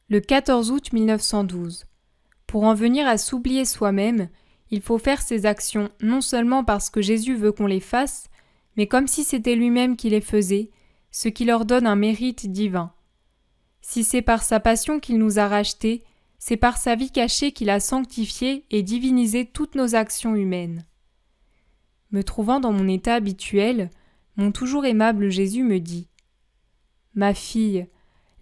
Le 14 août 1912. Pour en venir à s'oublier soi-même, il faut faire ses actions non seulement parce que Jésus veut qu'on les fasse, mais comme si c'était lui-même qui les faisait, ce qui leur donne un mérite divin. Si c'est par sa passion qu'il nous a rachetés, c'est par sa vie cachée qu'il a sanctifié et divinisé toutes nos actions humaines. Me trouvant dans mon état habituel, mon toujours aimable Jésus me dit « Ma fille,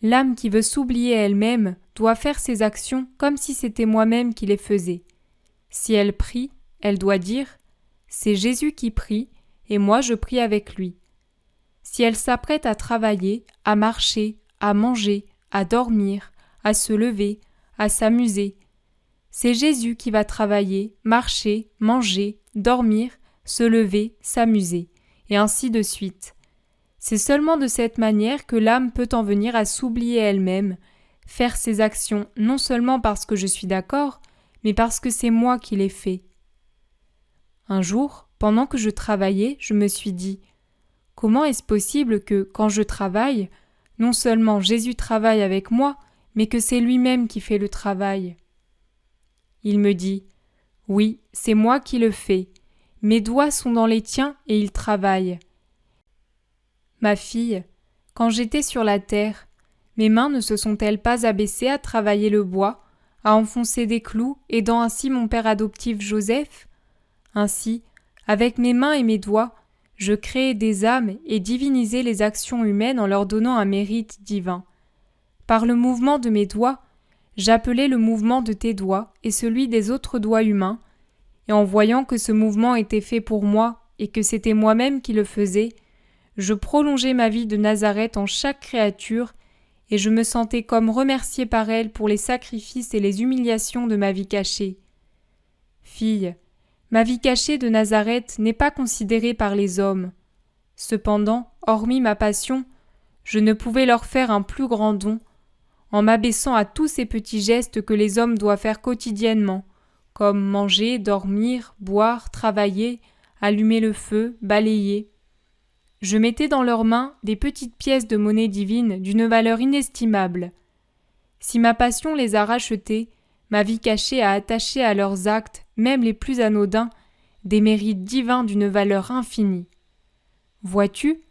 l'âme qui veut s'oublier elle-même doit faire ses actions comme si c'était moi-même qui les faisais. Si elle prie, elle doit dire « C'est Jésus qui prie, et moi je prie avec lui ». Si elle s'apprête à travailler, à marcher, à manger, à dormir, à se lever, à s'amuser, c'est Jésus qui va travailler, marcher, manger, dormir, se lever, s'amuser, et ainsi de suite. C'est seulement de cette manière que l'âme peut en venir à s'oublier elle-même, faire ses actions non seulement parce que je suis d'accord, mais parce que c'est moi qui les fais. Un jour, pendant que je travaillais, je me suis dit « Comment est-ce possible que, quand je travaille, non seulement Jésus travaille avec moi, mais que c'est lui-même qui fait le travail ?» Il me dit « Oui, c'est moi qui le fais. Mes doigts sont dans les tiens et ils travaillent. » Ma fille, quand j'étais sur la terre, mes mains ne se sont-elles pas abaissées à travailler le bois, à enfoncer des clous, aidant ainsi mon père adoptif Joseph ? Ainsi, avec mes mains et mes doigts, je créais des âmes et divinisais les actions humaines en leur donnant un mérite divin. Par le mouvement de mes doigts, j'appelais le mouvement de tes doigts et celui des autres doigts humains, et en voyant que ce mouvement était fait pour moi et que c'était moi-même qui le faisais, je prolongeais ma vie de Nazareth en chaque créature, et je me sentais comme remerciée par elle pour les sacrifices et les humiliations de ma vie cachée. Fille, ma vie cachée de Nazareth n'est pas considérée par les hommes. Cependant, hormis ma passion, je ne pouvais leur faire un plus grand don, en m'abaissant à tous ces petits gestes que les hommes doivent faire quotidiennement, comme manger, dormir, boire, travailler, allumer le feu, balayer. Je mettais dans leurs mains des petites pièces de monnaie divine d'une valeur inestimable. Si ma passion les a rachetés, ma vie cachée a attaché à leurs actes, même les plus anodins, des mérites divins d'une valeur infinie. Vois-tu,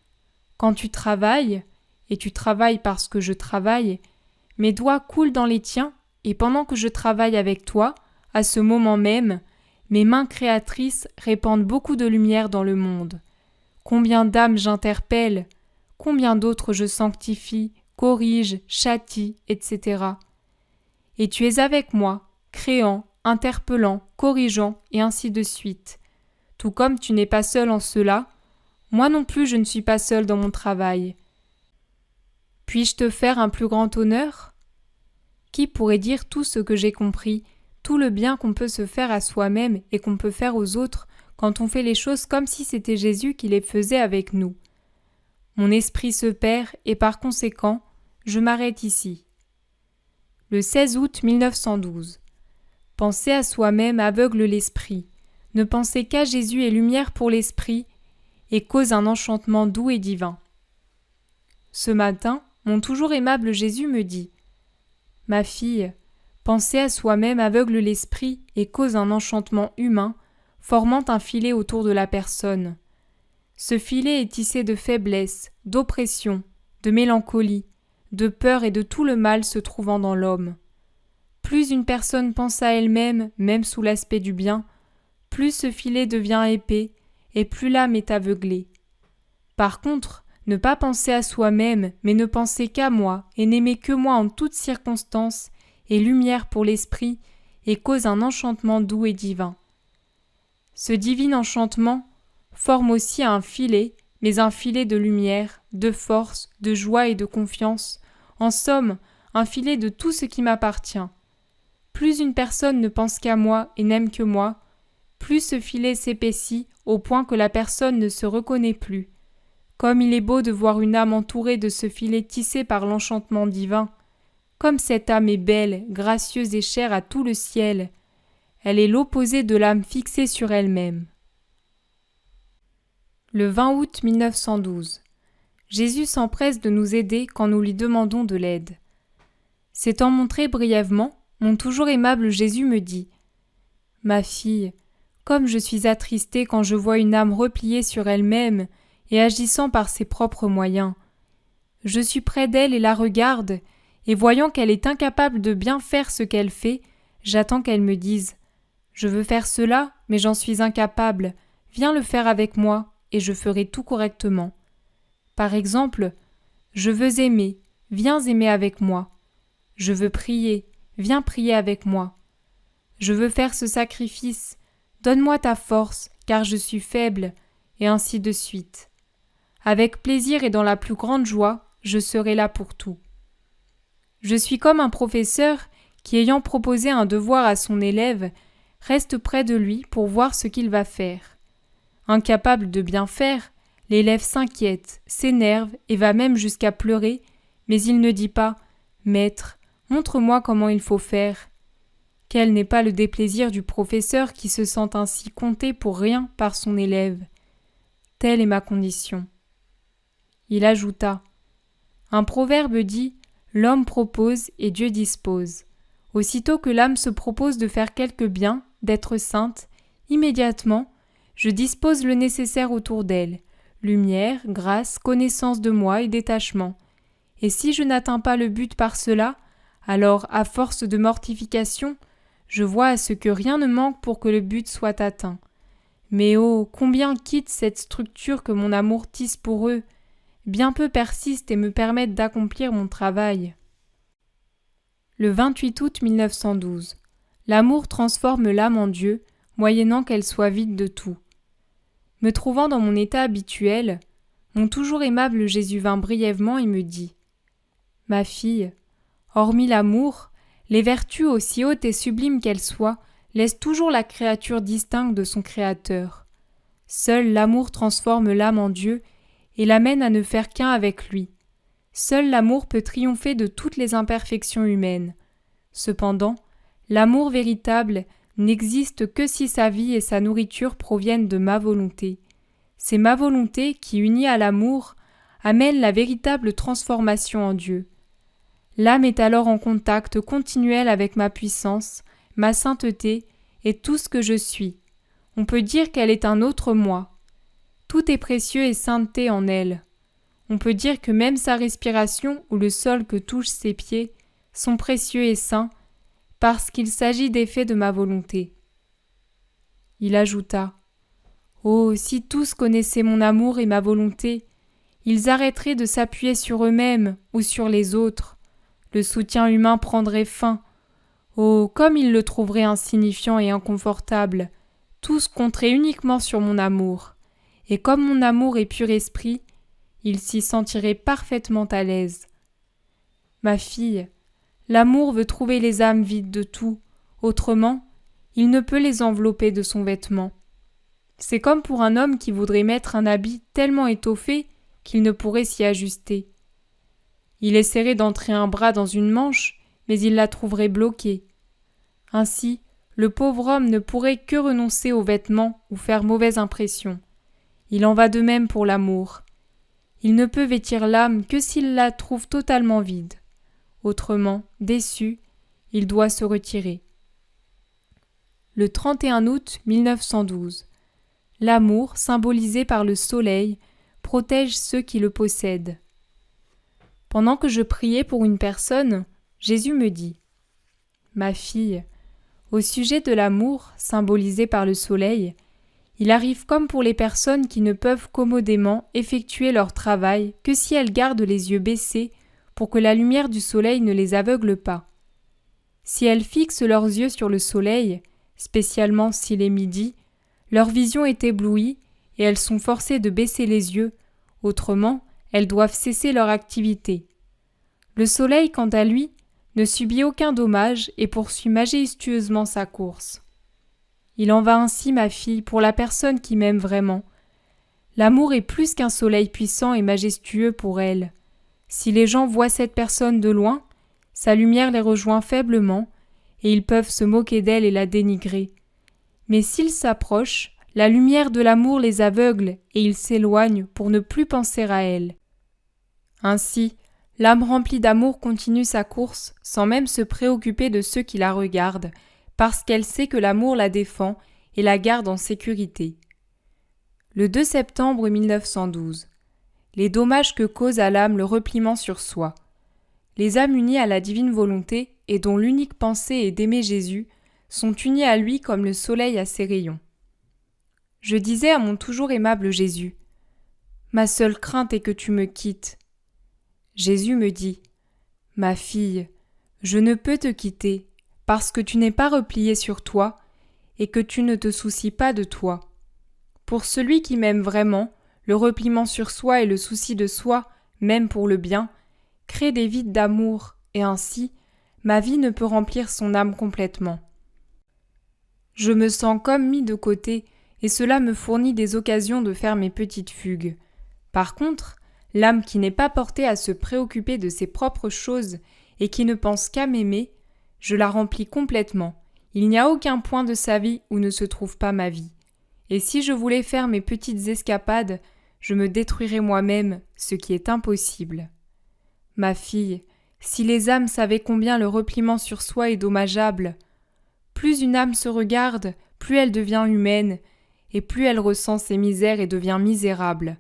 quand tu travailles, et tu travailles parce que je travaille, mes doigts coulent dans les tiens, et pendant que je travaille avec toi, à ce moment même, mes mains créatrices répandent beaucoup de lumière dans le monde. Combien d'âmes j'interpelle, combien d'autres je sanctifie, corrige, châtie, etc. Et tu es avec moi, créant, interpellant, corrigeant, et ainsi de suite. Tout comme tu n'es pas seul en cela, moi non plus je ne suis pas seul dans mon travail. Puis-je te faire un plus grand honneur ? Qui pourrait dire tout ce que j'ai compris, tout le bien qu'on peut se faire à soi-même et qu'on peut faire aux autres quand on fait les choses comme si c'était Jésus qui les faisait avec nous. Mon esprit se perd et par conséquent, je m'arrête ici. Le 16 août 1912. Penser à soi-même aveugle l'esprit. Ne penser qu'à Jésus est lumière pour l'esprit et cause un enchantement doux et divin. Ce matin, mon toujours aimable Jésus me dit « Ma fille, penser à soi-même aveugle l'esprit et cause un enchantement humain, formant un filet autour de la personne. Ce filet est tissé de faiblesse, d'oppression, de mélancolie, de peur et de tout le mal se trouvant dans l'homme. Plus une personne pense à elle-même, même sous l'aspect du bien, plus ce filet devient épais et plus l'âme est aveuglée. Par contre, ne pas penser à soi-même, mais ne penser qu'à moi et n'aimer que moi en toutes circonstances est lumière pour l'esprit et cause un enchantement doux et divin. Ce divin enchantement forme aussi un filet, mais un filet de lumière, de force, de joie et de confiance, en somme, un filet de tout ce qui m'appartient. Plus une personne ne pense qu'à moi et n'aime que moi, plus ce filet s'épaissit au point que la personne ne se reconnaît plus. Comme il est beau de voir une âme entourée de ce filet tissé par l'enchantement divin. Comme cette âme est belle, gracieuse et chère à tout le ciel. Elle est l'opposé de l'âme fixée sur elle-même. Le 20 août 1912. Jésus s'empresse de nous aider quand nous lui demandons de l'aide. S'étant montré brièvement, mon toujours aimable Jésus me dit « Ma fille, comme je suis attristée quand je vois une âme repliée sur elle-même et agissant par ses propres moyens. Je suis près d'elle et la regarde, et voyant qu'elle est incapable de bien faire ce qu'elle fait, j'attends qu'elle me dise « Je veux faire cela, mais j'en suis incapable, viens le faire avec moi, et je ferai tout correctement. » Par exemple, « Je veux aimer, viens aimer avec moi. » Je veux prier, viens prier avec moi. Je veux faire ce sacrifice, donne-moi ta force, car je suis faible, et ainsi de suite. Avec plaisir et dans la plus grande joie, je serai là pour tout. Je suis comme un professeur qui, ayant proposé un devoir à son élève, reste près de lui pour voir ce qu'il va faire. Incapable de bien faire, l'élève s'inquiète, s'énerve et va même jusqu'à pleurer, mais il ne dit pas « Maître, montre-moi comment il faut faire ». Quel n'est pas le déplaisir du professeur qui se sent ainsi compté pour rien par son élève. Telle est ma condition. Il ajouta « Un proverbe dit « L'homme propose et Dieu dispose ». Aussitôt que l'âme se propose de faire quelque bien, d'être sainte, immédiatement, je dispose le nécessaire autour d'elle, lumière, grâce, connaissance de moi et détachement. Et si je n'atteins pas le but par cela, alors, à force de mortification, je vois à ce que rien ne manque pour que le but soit atteint. Mais oh, combien quitte cette structure que mon amour tisse pour eux, bien peu persistent et me permettent d'accomplir mon travail. Le 28 août 1912. L'amour transforme l'âme en Dieu, moyennant qu'elle soit vide de tout. Me trouvant dans mon état habituel, mon toujours aimable Jésus vint brièvement et me dit « Ma fille, hormis l'amour, les vertus aussi hautes et sublimes qu'elles soient laissent toujours la créature distincte de son Créateur. Seul l'amour transforme l'âme en Dieu et l'amène à ne faire qu'un avec lui. Seul l'amour peut triompher de toutes les imperfections humaines. Cependant, l'amour véritable n'existe que si sa vie et sa nourriture proviennent de ma volonté. C'est ma volonté qui, unie à l'amour, amène la véritable transformation en Dieu. L'âme est alors en contact continuel avec ma puissance, ma sainteté et tout ce que je suis. On peut dire qu'elle est un autre moi. Tout est précieux et sainteté en elle. On peut dire que même sa respiration ou le sol que touchent ses pieds sont précieux et saints parce qu'il s'agit d'effets de ma volonté. Il ajouta « Oh, si tous connaissaient mon amour et ma volonté, ils arrêteraient de s'appuyer sur eux-mêmes ou sur les autres. Le soutien humain prendrait fin. Oh, comme ils le trouveraient insignifiant et inconfortable. Tous compteraient uniquement sur mon amour. Et comme mon amour est pur esprit, ils s'y sentiraient parfaitement à l'aise. Ma fille, l'amour veut trouver les âmes vides de tout. Autrement, il ne peut les envelopper de son vêtement. C'est comme pour un homme qui voudrait mettre un habit tellement étoffé qu'il ne pourrait s'y ajuster. Il essaierait d'entrer un bras dans une manche, mais il la trouverait bloquée. Ainsi, le pauvre homme ne pourrait que renoncer aux vêtements ou faire mauvaise impression. Il en va de même pour l'amour. Il ne peut vêtir l'âme que s'il la trouve totalement vide. Autrement, déçu, il doit se retirer. Le 31 août 1912. L'amour, symbolisé par le soleil, protège ceux qui le possèdent. Pendant que je priais pour une personne, Jésus me dit « Ma fille, au sujet de l'amour, symbolisé par le soleil, il arrive comme pour les personnes qui ne peuvent commodément effectuer leur travail que si elles gardent les yeux baissés pour que la lumière du soleil ne les aveugle pas. Si elles fixent leurs yeux sur le soleil, spécialement s'il est midi, leur vision est éblouie et elles sont forcées de baisser les yeux, autrement, elles doivent cesser leur activité. Le soleil, quant à lui, ne subit aucun dommage et poursuit majestueusement sa course. Il en va ainsi, ma fille, pour la personne qui m'aime vraiment. L'amour est plus qu'un soleil puissant et majestueux pour elle. Si les gens voient cette personne de loin, sa lumière les rejoint faiblement, et ils peuvent se moquer d'elle et la dénigrer. Mais s'ils s'approchent, la lumière de l'amour les aveugle et ils s'éloignent pour ne plus penser à elle. Ainsi, L'âme remplie d'amour continue sa course sans même se préoccuper de ceux qui la regardent, parce qu'elle sait que l'amour la défend et la garde en sécurité. Le 2 septembre 1912. Les dommages que cause à l'âme le repliement sur soi. Les âmes unies à la divine volonté et dont l'unique pensée est d'aimer Jésus sont unies à lui comme le soleil à ses rayons. Je disais à mon toujours aimable Jésus, « Ma seule crainte est que tu me quittes. » Jésus me dit, « Ma fille, je ne peux te quitter parce que tu n'es pas repliée sur toi et que tu ne te soucies pas de toi. Pour celui qui m'aime vraiment, le repliement sur soi et le souci de soi, même pour le bien, crée des vides d'amour et ainsi, ma vie ne peut remplir son âme complètement. Je me sens comme mis de côté et cela me fournit des occasions de faire mes petites fugues. Par contre, l'âme qui n'est pas portée à se préoccuper de ses propres choses et qui ne pense qu'à m'aimer, je la remplis complètement. Il n'y a aucun point de sa vie où ne se trouve pas ma vie. Et si je voulais faire mes petites escapades, je me détruirais moi-même, ce qui est impossible. Ma fille, si les âmes savaient combien le repliement sur soi est dommageable, plus une âme se regarde, plus elle devient humaine, et plus elle ressent ses misères et devient misérable.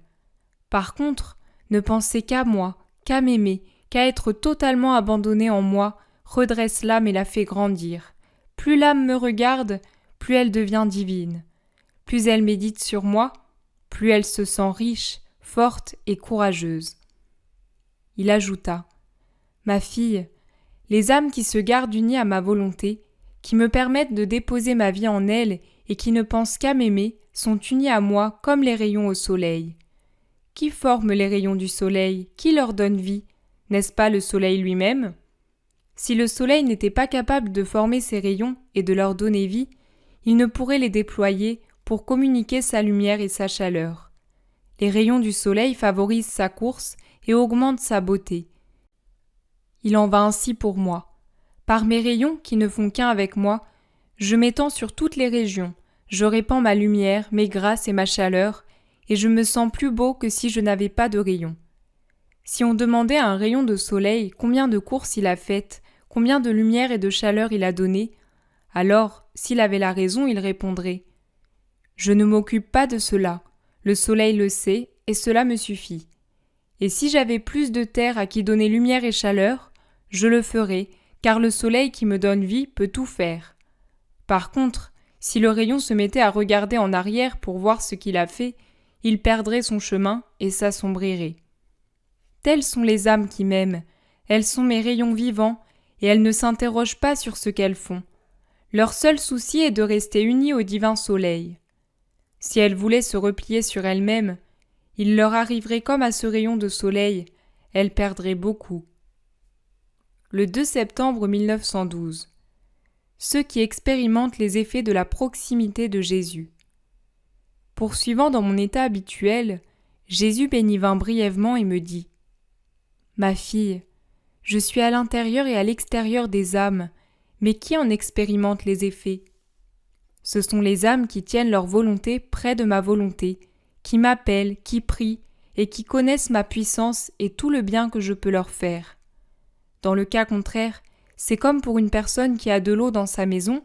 Par contre, ne penser qu'à moi, qu'à m'aimer, qu'à être totalement abandonnée en moi, redresse l'âme et la fait grandir. Plus l'âme me regarde, plus elle devient divine. Plus elle médite sur moi, plus elle se sent riche, forte et courageuse. Il ajouta, « Ma fille, les âmes qui se gardent unies à ma volonté, qui me permettent de déposer ma vie en elles et qui ne pensent qu'à m'aimer, sont unies à moi comme les rayons au soleil. Qui forme les rayons du soleil? Qui leur donne vie? N'est-ce pas le soleil lui-même? Si le soleil n'était pas capable de former ces rayons et de leur donner vie, il ne pourrait les déployer pour communiquer sa lumière et sa chaleur. Les rayons du soleil favorisent sa course et augmentent sa beauté. Il en va ainsi pour moi. Par mes rayons qui ne font qu'un avec moi, je m'étends sur toutes les régions, je répands ma lumière, mes grâces et ma chaleur, et je me sens plus beau que si je n'avais pas de rayons. Si on demandait à un rayon de soleil combien de courses il a faites, combien de lumière et de chaleur il a donné, alors, s'il avait la raison, il répondrait « Je ne m'occupe pas de cela, le soleil le sait, et cela me suffit. Et si j'avais plus de terre à qui donner lumière et chaleur, je le ferais, car le soleil qui me donne vie peut tout faire. Par contre, si le rayon se mettait à regarder en arrière pour voir ce qu'il a fait, il perdrait son chemin et s'assombrirait. Telles sont les âmes qui m'aiment, elles sont mes rayons vivants, et elles ne s'interrogent pas sur ce qu'elles font. Leur seul souci est de rester unies au divin soleil. Si elles voulaient se replier sur elles-mêmes, il leur arriverait comme à ce rayon de soleil, elles perdraient beaucoup. Le 2 septembre 1912. Ceux qui expérimentent les effets de la proximité de Jésus. Poursuivant dans mon état habituel, Jésus bénit brièvement et me dit « Ma fille, je suis à l'intérieur et à l'extérieur des âmes, mais qui en expérimente les effets? Ce sont les âmes qui tiennent leur volonté près de ma volonté, qui m'appellent, qui prient, et qui connaissent ma puissance et tout le bien que je peux leur faire. Dans le cas contraire, c'est comme pour une personne qui a de l'eau dans sa maison,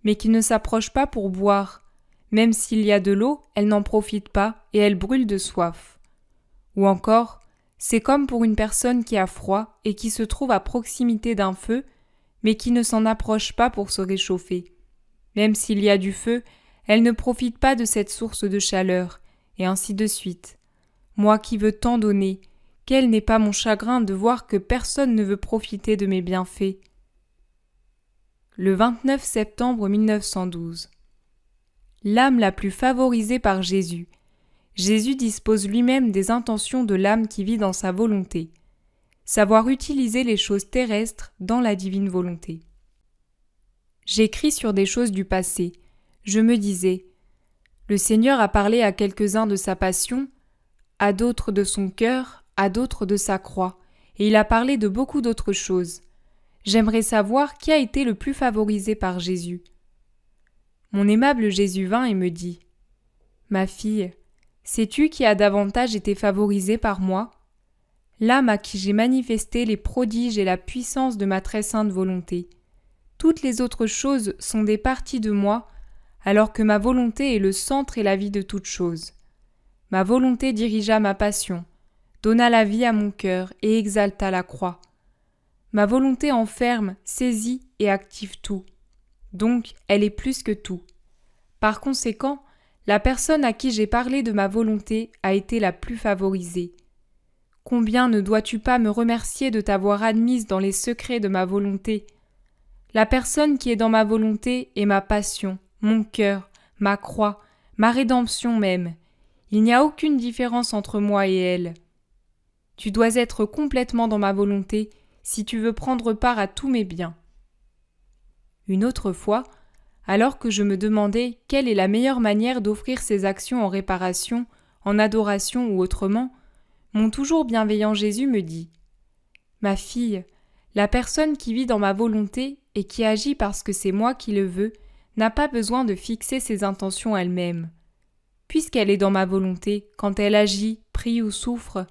mais qui ne s'approche pas pour boire. Même s'il y a de l'eau, elle n'en profite pas et elle brûle de soif. Ou encore, c'est comme pour une personne qui a froid et qui se trouve à proximité d'un feu, mais qui ne s'en approche pas pour se réchauffer. Même s'il y a du feu, elle ne profite pas de cette source de chaleur, et ainsi de suite. Moi qui veux tant donner, quel n'est pas mon chagrin de voir que personne ne veut profiter de mes bienfaits. Le 29 septembre 1912. L'âme la plus favorisée par Jésus. Jésus dispose lui-même des intentions de l'âme qui vit dans sa volonté. Savoir utiliser les choses terrestres dans la divine volonté. J'écris sur des choses du passé. Je me disais, le Seigneur a parlé à quelques-uns de sa passion, à d'autres de son cœur, à d'autres de sa croix, et il a parlé de beaucoup d'autres choses. J'aimerais savoir qui a été le plus favorisé par Jésus. Mon aimable Jésus vint et me dit « Ma fille, sais-tu qui a davantage été favorisé par moi ? l'âme à qui j'ai manifesté les prodiges et la puissance de ma très sainte volonté. Toutes les autres choses sont des parties de moi, alors que ma volonté est le centre et la vie de toutes choses. Ma volonté dirigea ma passion, donna la vie à mon cœur et exalta la croix. Ma volonté enferme, saisit et active tout. Donc, elle est plus que tout. Par conséquent, la personne à qui j'ai parlé de ma volonté a été la plus favorisée. Combien ne dois-tu pas me remercier de t'avoir admise dans les secrets de ma volonté? La personne qui est dans ma volonté est ma passion, mon cœur, ma croix, ma rédemption même. Il n'y a aucune différence entre moi et elle. Tu dois être complètement dans ma volonté si tu veux prendre part à tous mes biens. Une autre fois, alors que je me demandais quelle est la meilleure manière d'offrir ces actions en réparation, en adoration ou autrement, mon toujours bienveillant Jésus me dit « Ma fille, la personne qui vit dans ma volonté et qui agit parce que c'est moi qui le veux n'a pas besoin de fixer ses intentions elle-même. Puisqu'elle est dans ma volonté, quand elle agit, prie ou souffre,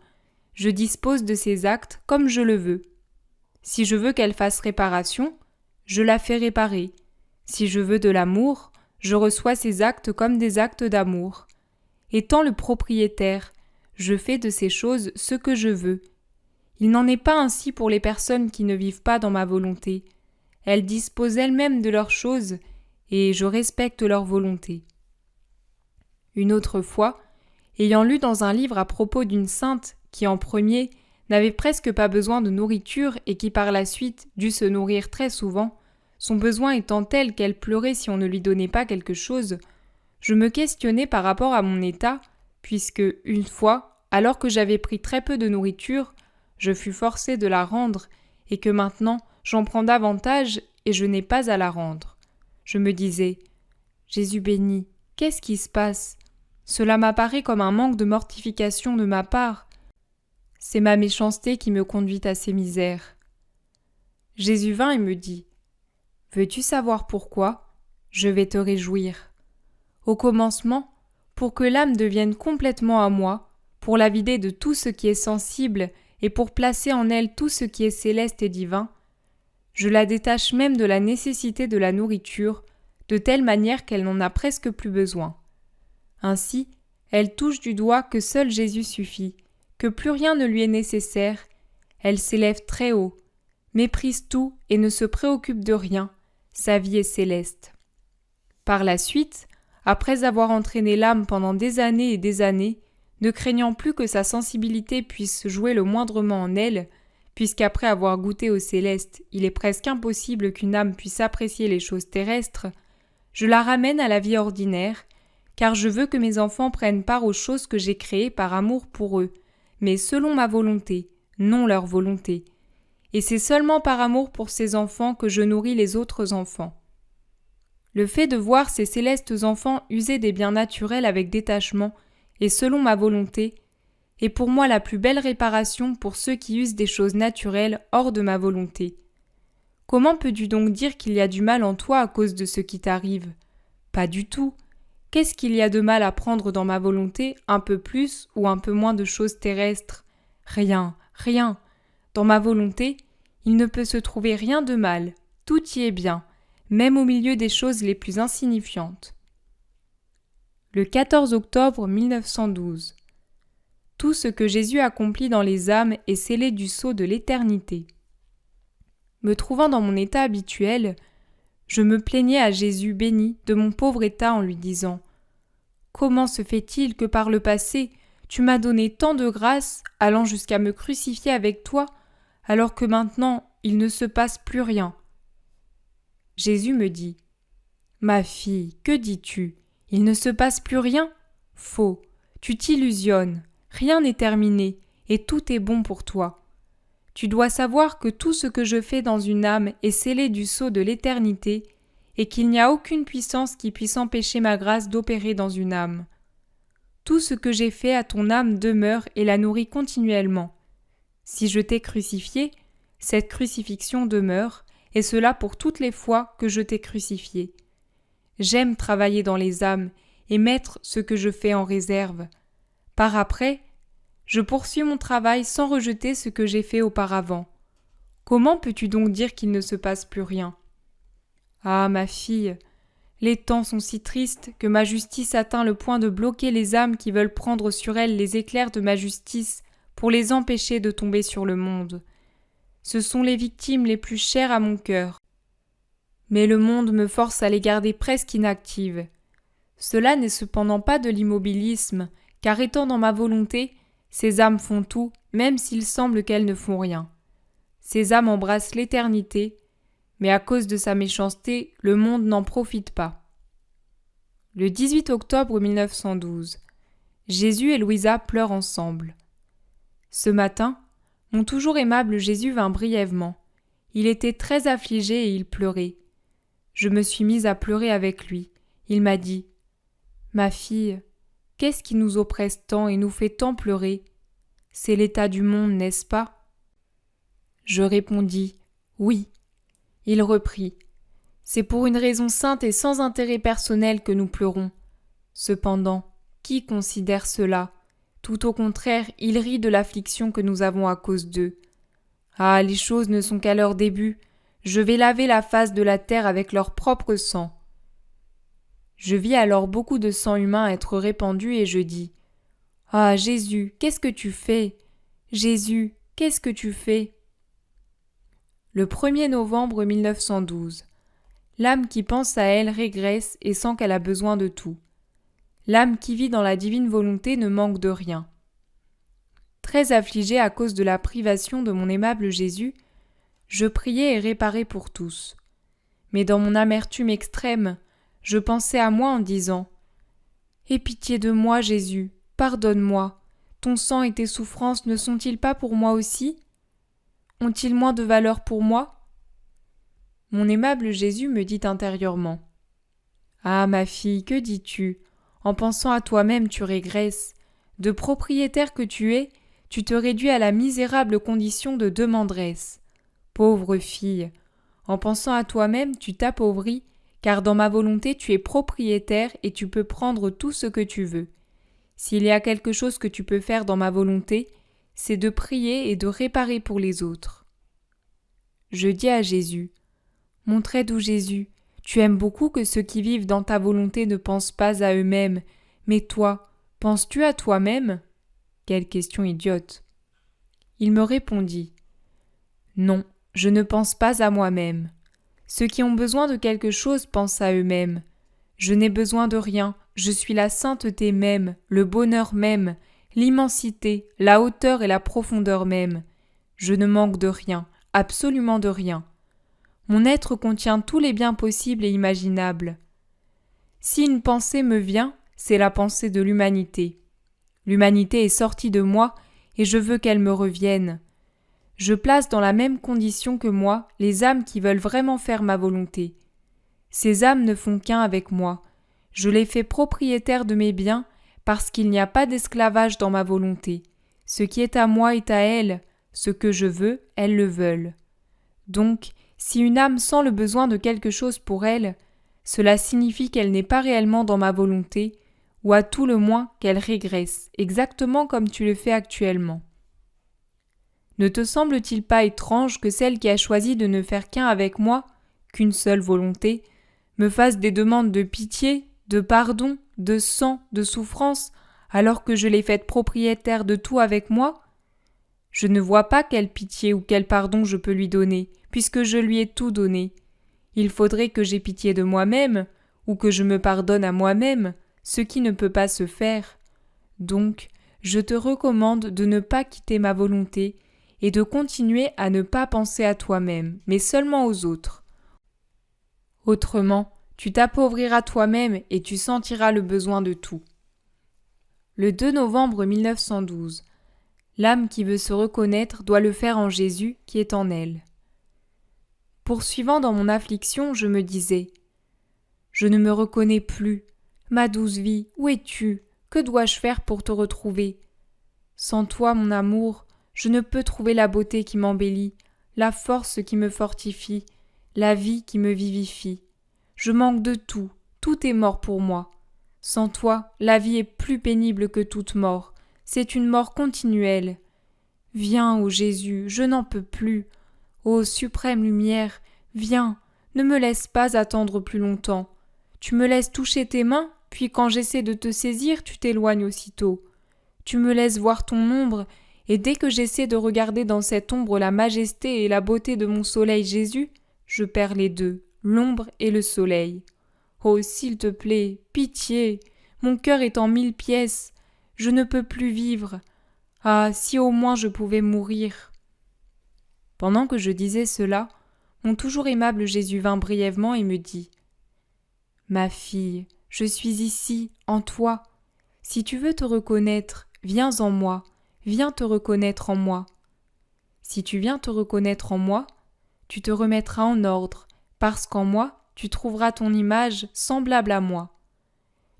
je dispose de ses actes comme je le veux. Si je veux qu'elle fasse réparation, je la fais réparer. Si je veux de l'amour, je reçois ses actes comme des actes d'amour. Étant le propriétaire, je fais de ces choses ce que je veux. Il n'en est pas ainsi pour les personnes qui ne vivent pas dans ma volonté. Elles disposent elles-mêmes de leurs choses et je respecte leur volonté. Une autre fois, ayant lu dans un livre à propos d'une sainte qui en premier n'avait presque pas besoin de nourriture et qui par la suite dut se nourrir très souvent, son besoin étant tel qu'elle pleurait si on ne lui donnait pas quelque chose, je me questionnais par rapport à mon état, puisque, une fois, alors que j'avais pris très peu de nourriture, je fus forcé de la rendre, et que maintenant j'en prends davantage et je n'ai pas à la rendre. Je me disais « Jésus béni, qu'est-ce qui se passe ? Cela m'apparaît comme un manque de mortification de ma part. C'est ma méchanceté qui me conduit à ces misères. » Jésus vint et me dit « Veux-tu savoir pourquoi ? Je vais te réjouir. Au commencement, pour que l'âme devienne complètement à moi, pour la vider de tout ce qui est sensible et pour placer en elle tout ce qui est céleste et divin, je la détache même de la nécessité de la nourriture, de telle manière qu'elle n'en a presque plus besoin. Ainsi, elle touche du doigt que seul Jésus suffit, que plus rien ne lui est nécessaire, elle s'élève très haut, méprise tout et ne se préoccupe de rien, sa vie est céleste. Par la suite, après avoir entraîné l'âme pendant des années et des années, ne craignant plus que sa sensibilité puisse jouer le moindrement en elle, puisqu'après avoir goûté au céleste, il est presque impossible qu'une âme puisse apprécier les choses terrestres, je la ramène à la vie ordinaire, car je veux que mes enfants prennent part aux choses que j'ai créées par amour pour eux, mais selon ma volonté, non leur volonté. Et c'est seulement par amour pour ces enfants que je nourris les autres enfants. Le fait de voir ces célestes enfants user des biens naturels avec détachement et selon ma volonté est pour moi la plus belle réparation pour ceux qui usent des choses naturelles hors de ma volonté. Comment peux-tu donc dire qu'il y a du mal en toi à cause de ce qui t'arrive ? Pas du tout. Qu'est-ce qu'il y a de mal à prendre dans ma volonté un peu plus ou un peu moins de choses terrestres ? Rien, rien. Dans ma volonté, il ne peut se trouver rien de mal, tout y est bien, même au milieu des choses les plus insignifiantes. Le 14 octobre 1912. Tout ce que Jésus accomplit dans les âmes est scellé du sceau de l'éternité. Me trouvant dans mon état habituel, je me plaignais à Jésus béni de mon pauvre état en lui disant « Comment se fait-il que par le passé, tu m'as donné tant de grâce, allant jusqu'à me crucifier avec toi, alors que maintenant il ne se passe plus rien ?» Jésus me dit « Ma fille, que dis-tu ? Il ne se passe plus rien ? Faux, tu t'illusionnes, rien n'est terminé et tout est bon pour toi. Tu dois savoir que tout ce que je fais dans une âme est scellé du sceau de l'éternité et qu'il n'y a aucune puissance qui puisse empêcher ma grâce d'opérer dans une âme. Tout ce que j'ai fait à ton âme demeure et la nourrit continuellement. Si je t'ai crucifié, cette crucifixion demeure, et cela pour toutes les fois que je t'ai crucifié. J'aime travailler dans les âmes et mettre ce que je fais en réserve. Par après, Je poursuis mon travail sans rejeter ce que j'ai fait auparavant. Comment peux-tu donc dire qu'il ne se passe plus rien ? Ah, ma fille, les temps sont si tristes que ma justice atteint le point de bloquer les âmes qui veulent prendre sur elles les éclairs de ma justice pour les empêcher de tomber sur le monde. Ce sont les victimes les plus chères à mon cœur. Mais le monde me force à les garder presque inactives. Cela n'est cependant pas de l'immobilisme, car étant dans ma volonté, ces âmes font tout, même s'il semble qu'elles ne font rien. Ces âmes embrassent l'éternité, mais à cause de sa méchanceté, le monde n'en profite pas. Le 18 octobre 1912, Jésus et Louisa pleurent ensemble. Ce matin, mon toujours aimable Jésus vint brièvement. Il était très affligé et il pleurait. Je me suis mise à pleurer avec lui. Il m'a dit « Ma fille, qu'est-ce qui nous oppresse tant et nous fait tant pleurer ? C'est l'état du monde, n'est-ce pas ?» Je répondis « Oui ». Il reprit « C'est pour une raison sainte et sans intérêt personnel que nous pleurons. Cependant, qui considère cela ? Tout au contraire, il rit de l'affliction que nous avons à cause d'eux. Ah, les choses ne sont qu'à leur début. Je vais laver la face de la terre avec leur propre sang. » Je vis alors beaucoup de sang humain être répandu et je dis « Ah, Jésus, qu'est-ce que tu fais ? Jésus, qu'est-ce que tu fais ?» Le 1er novembre 1912. L'âme qui pense à elle régresse et sent qu'elle a besoin de tout. L'âme qui vit dans la divine volonté ne manque de rien. Très affligé à cause de la privation de mon aimable Jésus, je priais et réparais pour tous. Mais dans mon amertume extrême, je pensais à moi en disant « Aie pitié de moi, Jésus, pardonne-moi. Ton sang et tes souffrances ne sont-ils pas pour moi aussi ? Ont-ils moins de valeur pour moi ?» Mon aimable Jésus me dit intérieurement « Ah, ma fille, que dis-tu ? En pensant à toi-même, tu régresses. De propriétaire que tu es, tu te réduis à la misérable condition de demanderesse. Pauvre fille, en pensant à toi-même, tu t'appauvris, car dans ma volonté tu es propriétaire et tu peux prendre tout ce que tu veux. S'il y a quelque chose que tu peux faire dans ma volonté, c'est de prier et de réparer pour les autres. » Je dis à Jésus, « Mon très doux Jésus, tu aimes beaucoup que ceux qui vivent dans ta volonté ne pensent pas à eux-mêmes, mais toi, penses-tu à toi-même » Quelle question idiote. Il me répondit, « Non, je ne pense pas à moi-même. Ceux qui ont besoin de quelque chose pensent à eux-mêmes. Je n'ai besoin de rien, je suis la sainteté même, le bonheur même, l'immensité, la hauteur et la profondeur même. Je ne manque de rien, absolument de rien. Mon être contient tous les biens possibles et imaginables. Si une pensée me vient, c'est la pensée de l'humanité. L'humanité est sortie de moi et je veux qu'elle me revienne. Je place dans la même condition que moi les âmes qui veulent vraiment faire ma volonté. Ces âmes ne font qu'un avec moi. Je les fais propriétaires de mes biens parce qu'il n'y a pas d'esclavage dans ma volonté. Ce qui est à moi est à elles, ce que je veux, elles le veulent. Donc, si une âme sent le besoin de quelque chose pour elle, cela signifie qu'elle n'est pas réellement dans ma volonté, ou à tout le moins qu'elle régresse, exactement comme tu le fais actuellement. Ne te semble-t-il pas étrange que celle qui a choisi de ne faire qu'un avec moi, qu'une seule volonté, me fasse des demandes de pitié, de pardon, de sang, de souffrance, alors que je l'ai faite propriétaire de tout avec moi ? Je ne vois pas quelle pitié ou quel pardon je peux lui donner, puisque je lui ai tout donné. Il faudrait que j'aie pitié de moi-même, ou que je me pardonne à moi-même, ce qui ne peut pas se faire. Donc, je te recommande de ne pas quitter ma volonté et de continuer à ne pas penser à toi-même, mais seulement aux autres. Autrement, tu t'appauvriras toi-même et tu sentiras le besoin de tout. Le 2 novembre 1912. L'âme qui veut se reconnaître doit le faire en Jésus qui est en elle. Poursuivant dans mon affliction, je me disais « Je ne me reconnais plus. Ma douce vie, où es-tu ? Que dois-je faire pour te retrouver ? Sans toi, mon amour, je ne peux trouver la beauté qui m'embellit, la force qui me fortifie, la vie qui me vivifie. Je manque de tout, tout est mort pour moi. Sans toi, la vie est plus pénible que toute mort. c'est une mort continuelle. Viens, ô Jésus, je n'en peux plus. Ô suprême lumière, viens, ne me laisse pas attendre plus longtemps. Tu me laisses toucher tes mains, puis quand j'essaie de te saisir, tu t'éloignes aussitôt. Tu me laisses voir ton ombre, et dès que j'essaie de regarder dans cette ombre la majesté et la beauté de mon soleil Jésus, je perds les deux, l'ombre et le soleil. Oh, s'il te plaît, pitié, mon cœur est en 1000 pièces, je ne peux plus vivre. Ah, si au moins je pouvais mourir. Pendant que je disais cela, mon toujours aimable Jésus vint brièvement et me dit « Ma fille, je suis ici, en toi. Si tu veux te reconnaître, viens en moi, viens te reconnaître en moi. Si tu viens te reconnaître en moi, tu te remettras en ordre, parce qu'en moi, tu trouveras ton image semblable à moi.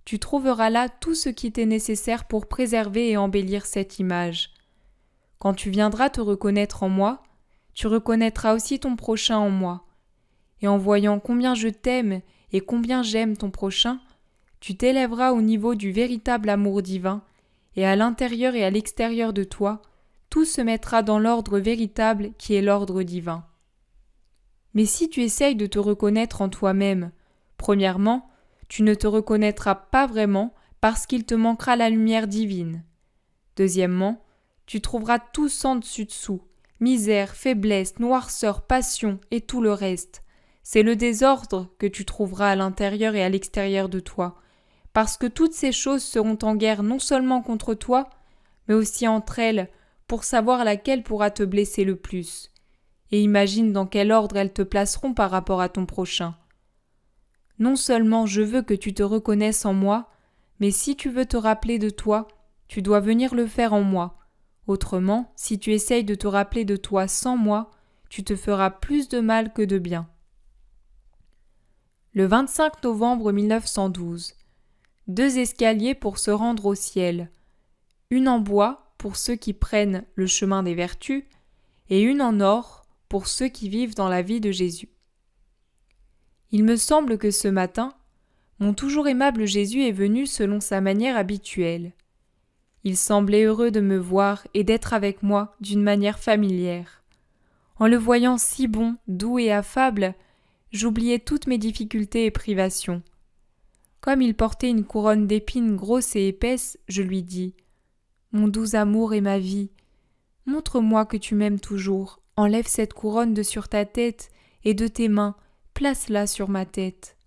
Tu trouveras là tout ce qui t'est nécessaire pour préserver et embellir cette image. Quand tu viendras te reconnaître en moi, tu reconnaîtras aussi ton prochain en moi. Et en voyant combien je t'aime et combien j'aime ton prochain, tu t'élèveras au niveau du véritable amour divin, et à l'intérieur et à l'extérieur de toi, tout se mettra dans l'ordre véritable qui est l'ordre divin. Mais si tu essayes de te reconnaître en toi-même, premièrement, tu ne te reconnaîtras pas vraiment parce qu'il te manquera la lumière divine. Deuxièmement, tu trouveras tout sans dessus-dessous, misère, faiblesse, noirceur, passion et tout le reste. C'est le désordre que tu trouveras à l'intérieur et à l'extérieur de toi, parce que toutes ces choses seront en guerre non seulement contre toi, mais aussi entre elles pour savoir laquelle pourra te blesser le plus. Et imagine dans quel ordre elles te placeront par rapport à ton prochain. Non seulement je veux que tu te reconnaisses en moi, mais si tu veux te rappeler de toi, tu dois venir le faire en moi. Autrement, si tu essayes de te rappeler de toi sans moi, tu te feras plus de mal que de bien. Le 25 novembre 1912. 2 escaliers pour se rendre au ciel. Une en bois pour ceux qui prennent le chemin des vertus, et une en or pour ceux qui vivent dans la vie de Jésus. Il me semble que ce matin, mon toujours aimable Jésus est venu selon sa manière habituelle. Il semblait heureux de me voir et d'être avec moi d'une manière familière. En le voyant si bon, doux et affable, j'oubliais toutes mes difficultés et privations. Comme il portait une couronne d'épines grosse et épaisse, je lui dis « Mon doux amour et ma vie, montre-moi que tu m'aimes toujours, enlève cette couronne de sur ta tête et de tes mains, place-la sur ma tête. »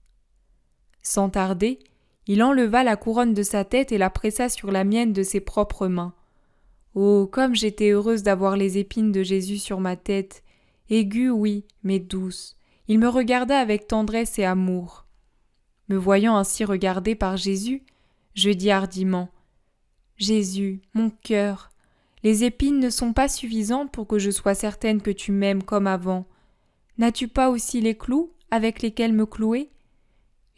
Sans tarder, il enleva la couronne de sa tête et la pressa sur la mienne de ses propres mains. Oh, comme j'étais heureuse d'avoir les épines de Jésus sur ma tête, aiguës, oui, mais douces. Il me regarda avec tendresse et amour. Me voyant ainsi regardée par Jésus, je dis hardiment « Jésus, mon cœur, les épines ne sont pas suffisantes pour que je sois certaine que tu m'aimes comme avant. N'as-tu pas aussi les clous avec lesquels me clouer ?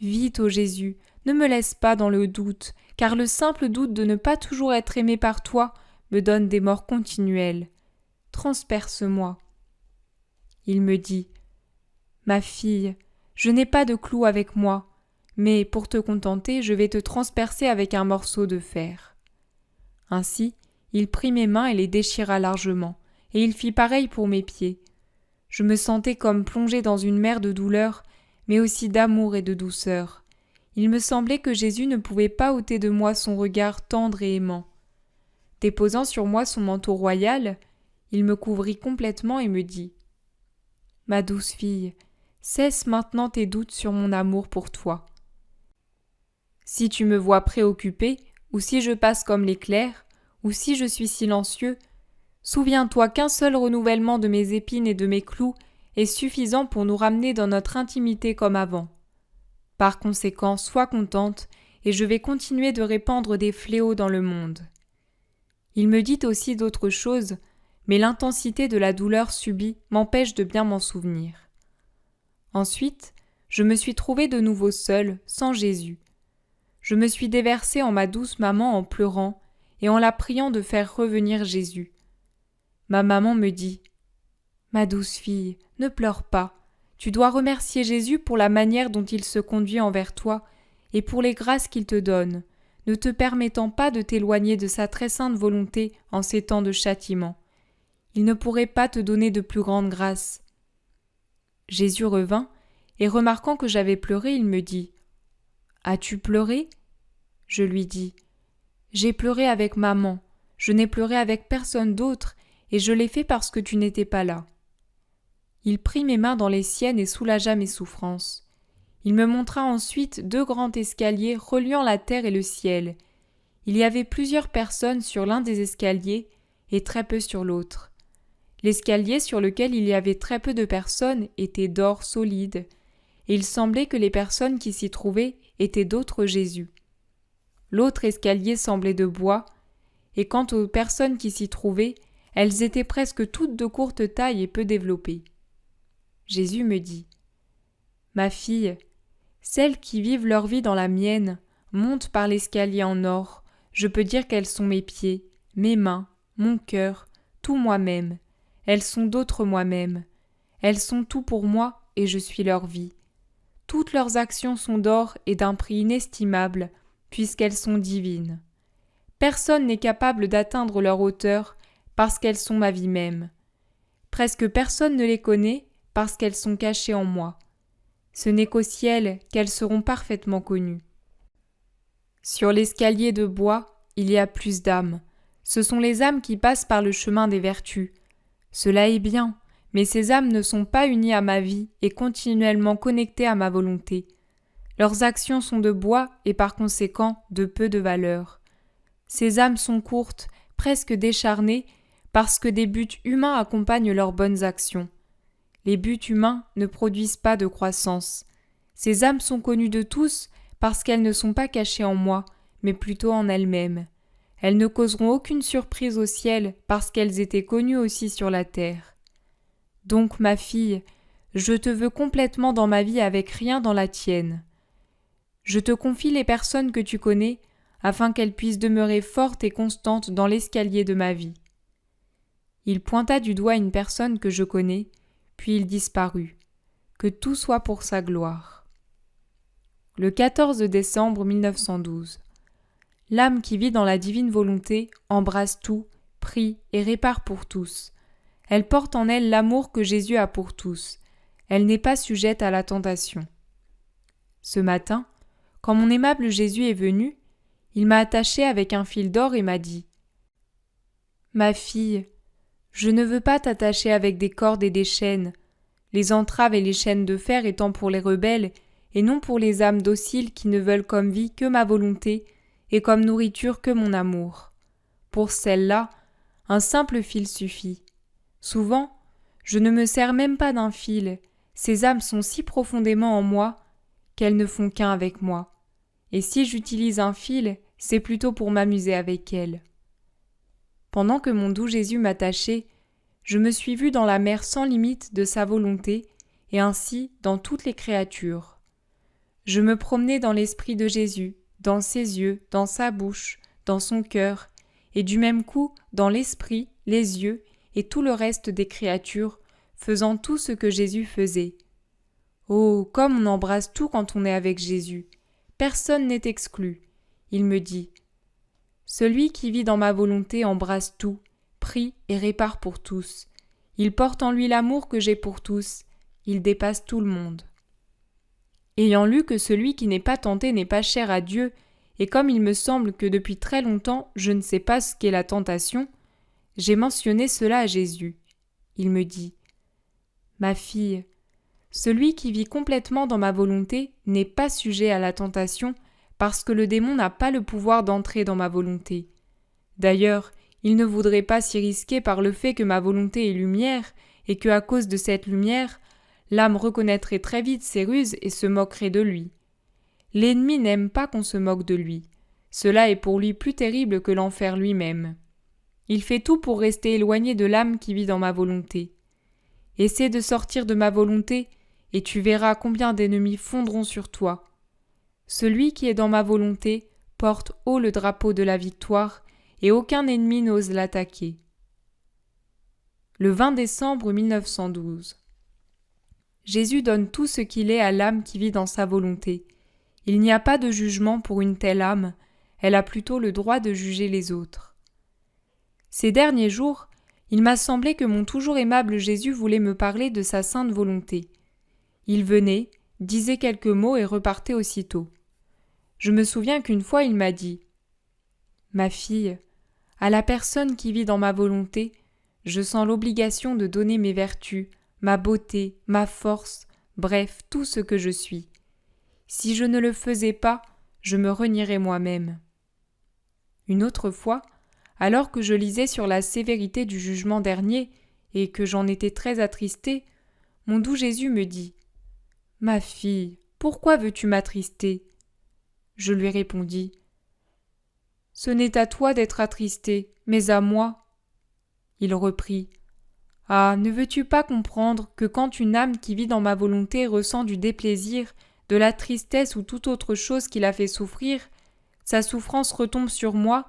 Vite, ô Jésus, ne me laisse pas dans le doute, car le simple doute de ne pas toujours être aimé par toi me donne des morts continuelles. Transperce-moi. » Il me dit « Ma fille, je n'ai pas de clous avec moi, mais pour te contenter, je vais te transpercer avec un morceau de fer. » Ainsi, il prit mes mains et les déchira largement, et il fit pareil pour mes pieds. Je me sentais comme plongée dans une mer de douleur, mais aussi d'amour et de douceur. Il me semblait que Jésus ne pouvait pas ôter de moi son regard tendre et aimant. Déposant sur moi son manteau royal, il me couvrit complètement et me dit « Ma douce fille, cesse maintenant tes doutes sur mon amour pour toi. Si tu me vois préoccupée, ou si je passe comme l'éclair, ou si je suis silencieux, souviens-toi qu'un seul renouvellement de mes épines et de mes clous est suffisant pour nous ramener dans notre intimité comme avant. Par conséquent, sois contente, et je vais continuer de répandre des fléaux dans le monde. » Il me dit aussi d'autres choses, mais l'intensité de la douleur subie m'empêche de bien m'en souvenir. Ensuite, je me suis trouvée de nouveau seule, sans Jésus. Je me suis déversée en ma douce maman en pleurant et en la priant de faire revenir Jésus. Ma maman me dit « Ma douce fille, ne pleure pas. Tu dois remercier Jésus pour la manière dont il se conduit envers toi et pour les grâces qu'il te donne. ne te permettant pas de t'éloigner de sa très sainte volonté en ces temps de châtiment. Il ne pourrait pas te donner de plus grande grâce. » Jésus revint, et remarquant que j'avais pleuré, il me dit « As-tu pleuré ?» Je lui dis « J'ai pleuré avec maman, je n'ai pleuré avec personne d'autre, et je l'ai fait parce que tu n'étais pas là. » Il prit mes mains dans les siennes et soulagea mes souffrances. Il me montra ensuite 2 grands escaliers reliant la terre et le ciel. Il y avait plusieurs personnes sur l'un des escaliers et très peu sur l'autre. L'escalier sur lequel il y avait très peu de personnes était d'or solide, et il semblait que les personnes qui s'y trouvaient étaient d'autres Jésus. L'autre escalier semblait de bois, et quant aux personnes qui s'y trouvaient, elles étaient presque toutes de courte taille et peu développées. Jésus me dit « Ma fille, celles qui vivent leur vie dans la mienne montent par l'escalier en or. Je peux dire qu'elles sont mes pieds, mes mains, mon cœur, tout moi-même. Elles sont d'autres moi-même. Elles sont tout pour moi et je suis leur vie. Toutes leurs actions sont d'or et d'un prix inestimable, puisqu'elles sont divines. Personne n'est capable d'atteindre leur hauteur parce qu'elles sont ma vie même. Presque personne ne les connaît parce qu'elles sont cachées en moi. Ce n'est qu'au ciel qu'elles seront parfaitement connues. Sur l'escalier de bois, il y a plus d'âmes. Ce sont les âmes qui passent par le chemin des vertus. Cela est bien, mais ces âmes ne sont pas unies à ma vie et continuellement connectées à ma volonté. Leurs actions sont de bois et par conséquent de peu de valeur. Ces âmes sont courtes, presque décharnées, parce que des buts humains accompagnent leurs bonnes actions. Les buts humains ne produisent pas de croissance. Ces âmes sont connues de tous parce qu'elles ne sont pas cachées en moi, mais plutôt en elles-mêmes. Elles ne causeront aucune surprise au ciel parce qu'elles étaient connues aussi sur la terre. Donc, ma fille, je te veux complètement dans ma vie avec rien dans la tienne. Je te confie les personnes que tu connais, afin qu'elles puissent demeurer fortes et constantes dans l'escalier de ma vie. » Il pointa du doigt une personne que je connais, puis il disparut. Que tout soit pour sa gloire. Le 14 décembre 1912. L'âme qui vit dans la divine volonté embrasse tout, prie et répare pour tous. Elle porte en elle l'amour que Jésus a pour tous. Elle n'est pas sujette à la tentation. Ce matin, quand mon aimable Jésus est venu, il m'a attachée avec un fil d'or et m'a dit « Ma fille, je ne veux pas t'attacher avec des cordes et des chaînes, les entraves et les chaînes de fer étant pour les rebelles et non pour les âmes dociles qui ne veulent comme vie que ma volonté et comme nourriture que mon amour. Pour celles-là, un simple fil suffit. Souvent, je ne me sers même pas d'un fil, ces âmes sont si profondément en moi qu'elles ne font qu'un avec moi. Et si j'utilise un fil, c'est plutôt pour m'amuser avec elles. » Pendant que mon doux Jésus m'attachait, je me suis vue dans la mer sans limite de sa volonté, et ainsi dans toutes les créatures. Je me promenais dans l'esprit de Jésus, dans ses yeux, dans sa bouche, dans son cœur, et du même coup dans l'esprit, les yeux et tout le reste des créatures, faisant tout ce que Jésus faisait. Oh, comme on embrasse tout quand on est avec Jésus! Personne n'est exclu. Il me dit « Celui qui vit dans ma volonté embrasse tout, prie et répare pour tous. Il porte en lui l'amour que j'ai pour tous. Il dépasse tout le monde. » Ayant lu que celui qui n'est pas tenté n'est pas cher à Dieu, et comme il me semble que depuis très longtemps je ne sais pas ce qu'est la tentation, j'ai mentionné cela à Jésus. Il me dit « Ma fille, celui qui vit complètement dans ma volonté n'est pas sujet à la tentation parce que le démon n'a pas le pouvoir d'entrer dans ma volonté. D'ailleurs, il ne voudrait pas s'y risquer par le fait que ma volonté est lumière et que, à cause de cette lumière, l'âme reconnaîtrait très vite ses ruses et se moquerait de lui. L'ennemi n'aime pas qu'on se moque de lui. Cela est pour lui plus terrible que l'enfer lui-même. Il fait tout pour rester éloigné de l'âme qui vit dans ma volonté. Essaie de sortir de ma volonté et tu verras combien d'ennemis fondront sur toi. Celui qui est dans ma volonté porte haut le drapeau de la victoire et aucun ennemi n'ose l'attaquer. Le 20 décembre 1912. Jésus donne tout ce qu'il est à l'âme qui vit dans sa volonté. Il n'y a pas de jugement pour une telle âme. elle a plutôt le droit de juger les autres. Ces derniers jours, il m'a semblé que mon toujours aimable Jésus voulait me parler de sa sainte volonté. Il venait, disait quelques mots et repartait aussitôt. Je me souviens qu'une fois il m'a dit « Ma fille, à la personne qui vit dans ma volonté, je sens l'obligation de donner mes vertus, ma beauté, ma force, bref, tout ce que je suis. Si je ne le faisais pas, je me renierais moi-même. » Une autre fois, alors que je lisais sur la sévérité du jugement dernier et que j'en étais très attristée, mon doux Jésus me dit « Ma fille, pourquoi veux-tu m'attrister ?» Je lui répondis « Ce n'est à toi d'être attristée, mais à moi. » Il reprit « Ah, ne veux-tu pas comprendre que quand une âme qui vit dans ma volonté ressent du déplaisir, de la tristesse ou toute autre chose qui la fait souffrir, sa souffrance retombe sur moi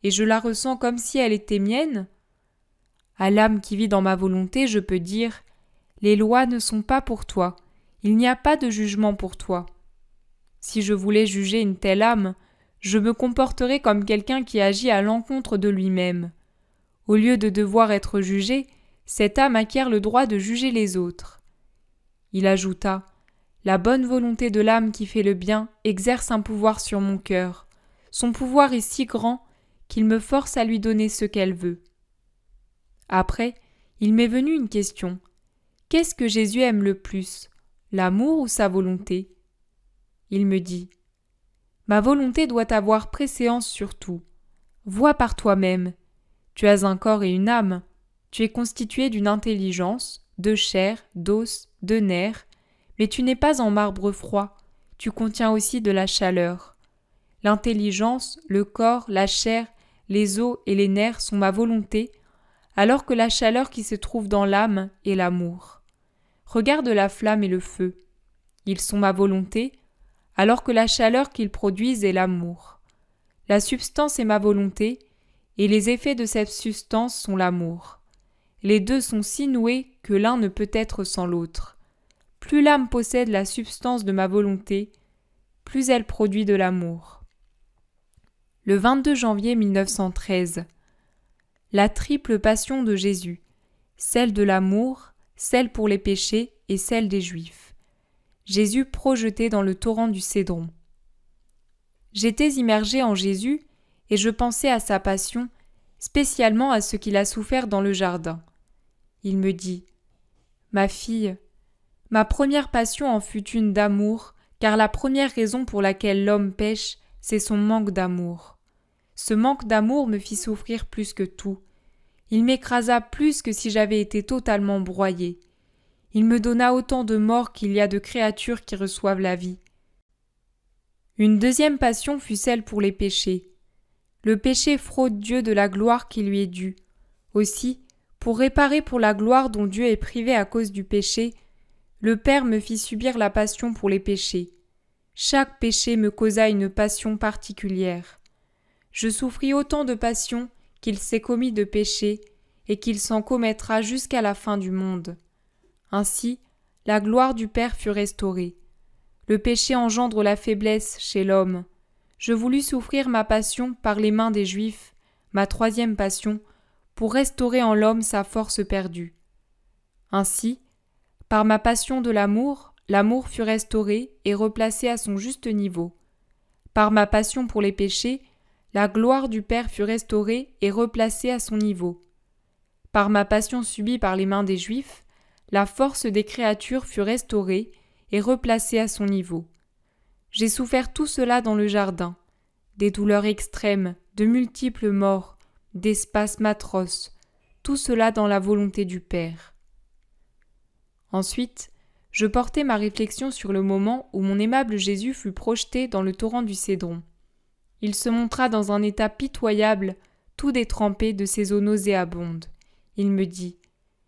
et je la ressens comme si elle était mienne? À l'âme qui vit dans ma volonté, je peux dire « Les lois ne sont pas pour toi, il n'y a pas de jugement pour toi. » Si je voulais juger une telle âme, je me comporterais comme quelqu'un qui agit à l'encontre de lui-même. Au lieu de devoir être jugé, cette âme acquiert le droit de juger les autres. Il ajouta « La bonne volonté de l'âme qui fait le bien exerce un pouvoir sur mon cœur. Son pouvoir est si grand qu'il me force à lui donner ce qu'elle veut. » Après, il m'est venu une question. Qu'est-ce que Jésus aime le plus, l'amour ou sa volonté? Il me dit « Ma volonté doit avoir préséance sur tout. Vois par toi-même. Tu as un corps et une âme. Tu es constitué d'une intelligence, de chair, d'os, de nerfs, mais tu n'es pas en marbre froid. Tu contiens aussi de la chaleur. L'intelligence, le corps, la chair, les os et les nerfs sont ma volonté, alors que la chaleur qui se trouve dans l'âme est l'amour. Regarde la flamme et le feu. Ils sont ma volonté, alors que la chaleur qu'ils produisent est l'amour. La substance est ma volonté, et les effets de cette substance sont l'amour. Les deux sont si noués que l'un ne peut être sans l'autre. Plus l'âme possède la substance de ma volonté, plus elle produit de l'amour. Le 22 janvier 1913. La triple passion de Jésus, celle de l'amour, celle pour les péchés et celle des Juifs. Jésus projeté dans le torrent du Cédron. J'étais immergé en Jésus et je pensais à sa passion, spécialement à ce qu'il a souffert dans le jardin. Il me dit « Ma fille, ma première passion en fut une d'amour, car la première raison pour laquelle l'homme pêche, c'est son manque d'amour. Ce manque d'amour me fit souffrir plus que tout. Il m'écrasa plus que si j'avais été totalement broyé. Il me donna autant de mort qu'il y a de créatures qui reçoivent la vie. Une deuxième passion fut celle pour les péchés. Le péché fraude Dieu de la gloire qui lui est due. Aussi, pour réparer pour la gloire dont Dieu est privé à cause du péché, le Père me fit subir la passion pour les péchés. Chaque péché me causa une passion particulière. Je souffris autant de passion qu'il s'est commis de péché et qu'il s'en commettra jusqu'à la fin du monde. Ainsi, la gloire du Père fut restaurée. Le péché engendre la faiblesse chez l'homme. Je voulus souffrir ma passion par les mains des Juifs, ma troisième passion, pour restaurer en l'homme sa force perdue. Ainsi, par ma passion de l'amour, l'amour fut restauré et replacé à son juste niveau. Par ma passion pour les péchés, la gloire du Père fut restaurée et replacée à son niveau. Par ma passion subie par les mains des Juifs, la force des créatures fut restaurée et replacée à son niveau. J'ai souffert tout cela dans le jardin, des douleurs extrêmes, de multiples morts, des spasmes atroces, tout cela dans la volonté du Père. Ensuite, je portai ma réflexion sur le moment où mon aimable Jésus fut projeté dans le torrent du Cédron. Il se montra dans un état pitoyable, tout détrempé de ces eaux nauséabondes. Il me dit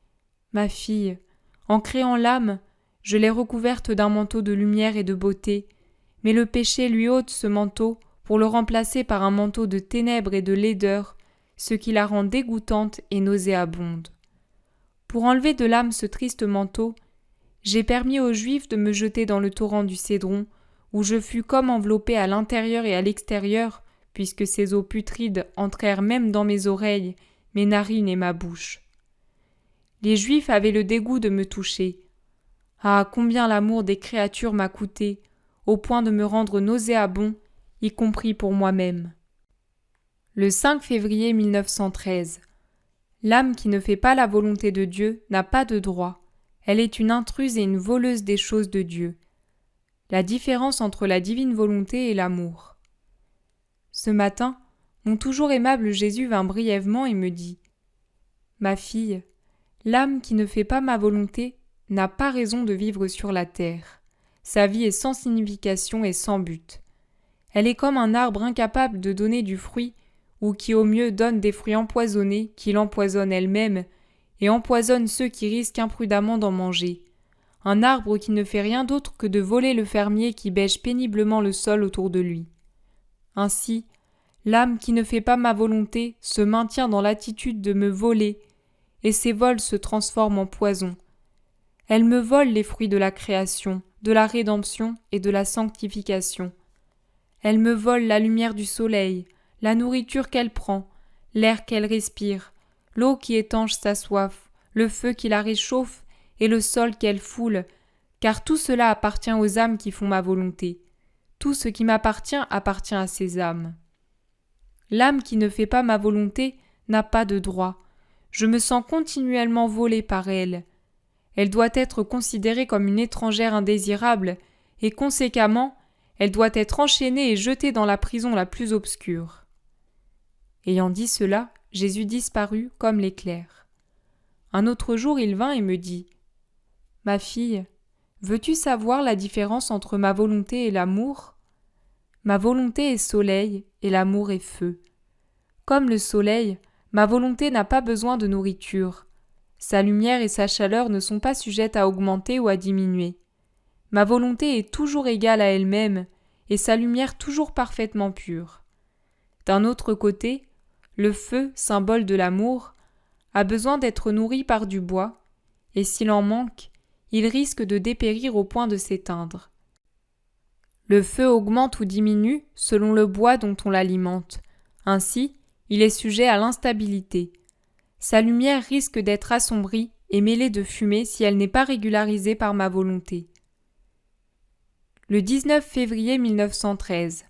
« Ma fille, en créant l'âme, je l'ai recouverte d'un manteau de lumière et de beauté, mais le péché lui ôte ce manteau pour le remplacer par un manteau de ténèbres et de laideur, ce qui la rend dégoûtante et nauséabonde. Pour enlever de l'âme ce triste manteau, j'ai permis aux Juifs de me jeter dans le torrent du Cédron, où je fus comme enveloppé à l'intérieur et à l'extérieur, puisque ces eaux putrides entrèrent même dans mes oreilles, mes narines et ma bouche. Les Juifs avaient le dégoût de me toucher. Ah, combien l'amour des créatures m'a coûté, au point de me rendre nauséabond, y compris pour moi-même. Le 5 février 1913. L'âme qui ne fait pas la volonté de Dieu n'a pas de droit. Elle est une intruse et une voleuse des choses de Dieu. La différence entre la divine volonté et l'amour. Ce matin, mon toujours aimable Jésus vint brièvement et me dit « Ma fille, l'âme qui ne fait pas ma volonté n'a pas raison de vivre sur la terre. Sa vie est sans signification et sans but. Elle est comme un arbre incapable de donner du fruit ou qui au mieux donne des fruits empoisonnés qui l'empoisonnent elle-même et empoisonne ceux qui risquent imprudemment d'en manger. Un arbre qui ne fait rien d'autre que de voler le fermier qui bêche péniblement le sol autour de lui. Ainsi, l'âme qui ne fait pas ma volonté se maintient dans l'attitude de me voler, et ses vols se transforment en poison. Elle me vole les fruits de la création, de la rédemption et de la sanctification. Elle me vole la lumière du soleil, la nourriture qu'elle prend, l'air qu'elle respire, l'eau qui étanche sa soif, le feu qui la réchauffe et le sol qu'elle foule, car tout cela appartient aux âmes qui font ma volonté. Tout ce qui m'appartient appartient à ces âmes. L'âme qui ne fait pas ma volonté n'a pas de droit. Je me sens continuellement volée par elle. Elle doit être considérée comme une étrangère indésirable, et conséquemment, elle doit être enchaînée et jetée dans la prison la plus obscure. Ayant dit cela, Jésus disparut comme l'éclair. Un autre jour, il vint et me dit « Ma fille, veux-tu savoir la différence entre ma volonté et l'amour ? Ma volonté est soleil et l'amour est feu. Comme le soleil, ma volonté n'a pas besoin de nourriture. Sa lumière et sa chaleur ne sont pas sujettes à augmenter ou à diminuer. Ma volonté est toujours égale à elle-même et sa lumière toujours parfaitement pure. D'un autre côté, le feu, symbole de l'amour, a besoin d'être nourri par du bois, et s'il en manque, il risque de dépérir au point de s'éteindre. Le feu augmente ou diminue selon le bois dont on l'alimente. Ainsi, il est sujet à l'instabilité. Sa lumière risque d'être assombrie et mêlée de fumée si elle n'est pas régularisée par ma volonté. Le 19 février 1913.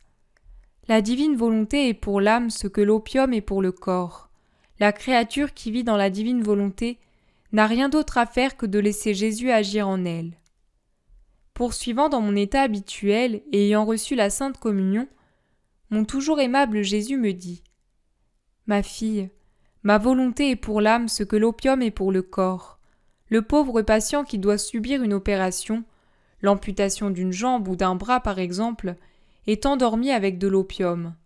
La divine volonté est pour l'âme ce que l'opium est pour le corps. La créature qui vit dans la divine volonté n'a rien d'autre à faire que de laisser Jésus agir en elle. Poursuivant dans mon état habituel et ayant reçu la Sainte Communion, mon toujours aimable Jésus me dit « Ma fille, ma volonté est pour l'âme ce que l'opium est pour le corps. Le pauvre patient qui doit subir une opération, l'amputation d'une jambe ou d'un bras par exemple, est endormi avec de l'opium.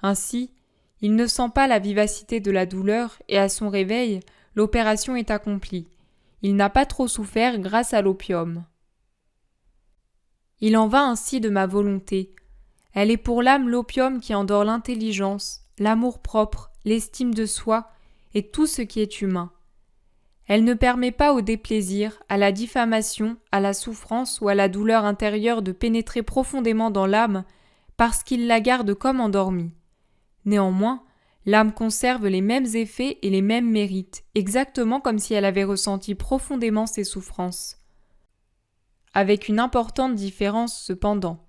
Ainsi, il ne sent pas la vivacité de la douleur et à son réveil, l'opération est accomplie. Il n'a pas trop souffert grâce à l'opium. Il en va ainsi de ma volonté. Elle est pour l'âme l'opium qui endort l'intelligence, l'amour-propre, l'estime de soi et tout ce qui est humain. Elle ne permet pas au déplaisir, à la diffamation, à la souffrance ou à la douleur intérieure de pénétrer profondément dans l'âme parce qu'il la garde comme endormie. Néanmoins, l'âme conserve les mêmes effets et les mêmes mérites, exactement comme si elle avait ressenti profondément ses souffrances. Avec une importante différence cependant.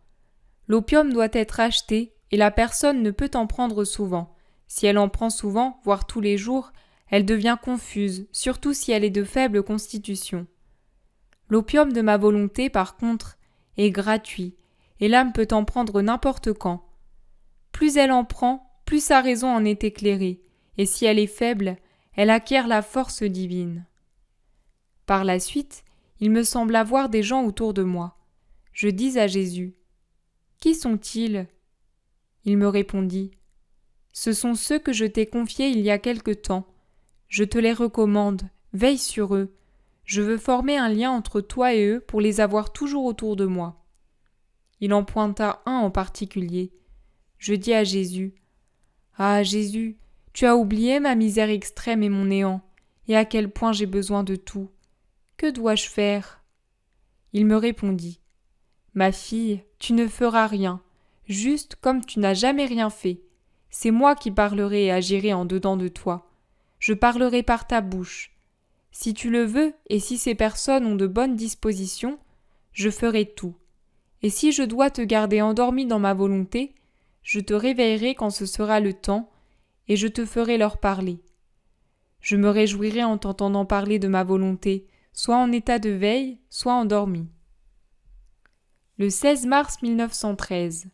L'opium doit être acheté et la personne ne peut en prendre souvent. Si elle en prend souvent, voire tous les jours, elle devient confuse, surtout si elle est de faible constitution. L'opium de ma volonté, par contre, est gratuit, et l'âme peut en prendre n'importe quand. Plus elle en prend, plus sa raison en est éclairée, et si elle est faible, elle acquiert la force divine. Par la suite, il me sembla voir des gens autour de moi. Je dis à Jésus « Qui sont-ils » Il me répondit « Ce sont ceux que je t'ai confiés il y a quelque temps. Je te les recommande, veille sur eux. Je veux former un lien entre toi et eux pour les avoir toujours autour de moi. » Il en pointa un en particulier. Je dis à Jésus « Ah Jésus, tu as oublié ma misère extrême et mon néant, et à quel point j'ai besoin de tout. Que dois-je faire ?» Il me répondit « Ma fille, tu ne feras rien, juste comme tu n'as jamais rien fait. c'est moi qui parlerai et agirai en dedans de toi. Je parlerai par ta bouche. Si tu le veux, et si ces personnes ont de bonnes dispositions, je ferai tout. Et si je dois te garder endormi dans ma volonté, je te réveillerai quand ce sera le temps, et je te ferai leur parler. Je me réjouirai en t'entendant parler de ma volonté, soit en état de veille, soit endormi. Le 16 mars 1913.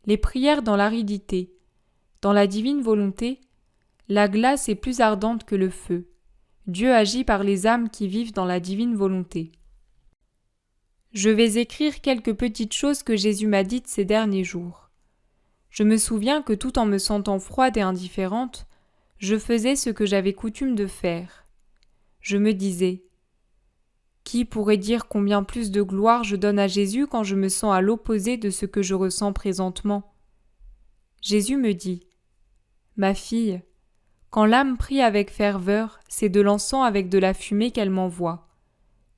Les prières dans l'aridité. Dans la divine volonté, la glace est plus ardente que le feu. Dieu agit par les âmes qui vivent dans la divine volonté. Je vais écrire quelques petites choses que Jésus m'a dites ces derniers jours. Je me souviens que tout en me sentant froide et indifférente, je faisais ce que j'avais coutume de faire. Je me disais « Qui pourrait dire combien plus de gloire je donne à Jésus quand je me sens à l'opposé de ce que je ressens présentement ?» Jésus me dit « Ma fille, quand l'âme prie avec ferveur, c'est de l'encens avec de la fumée qu'elle m'envoie.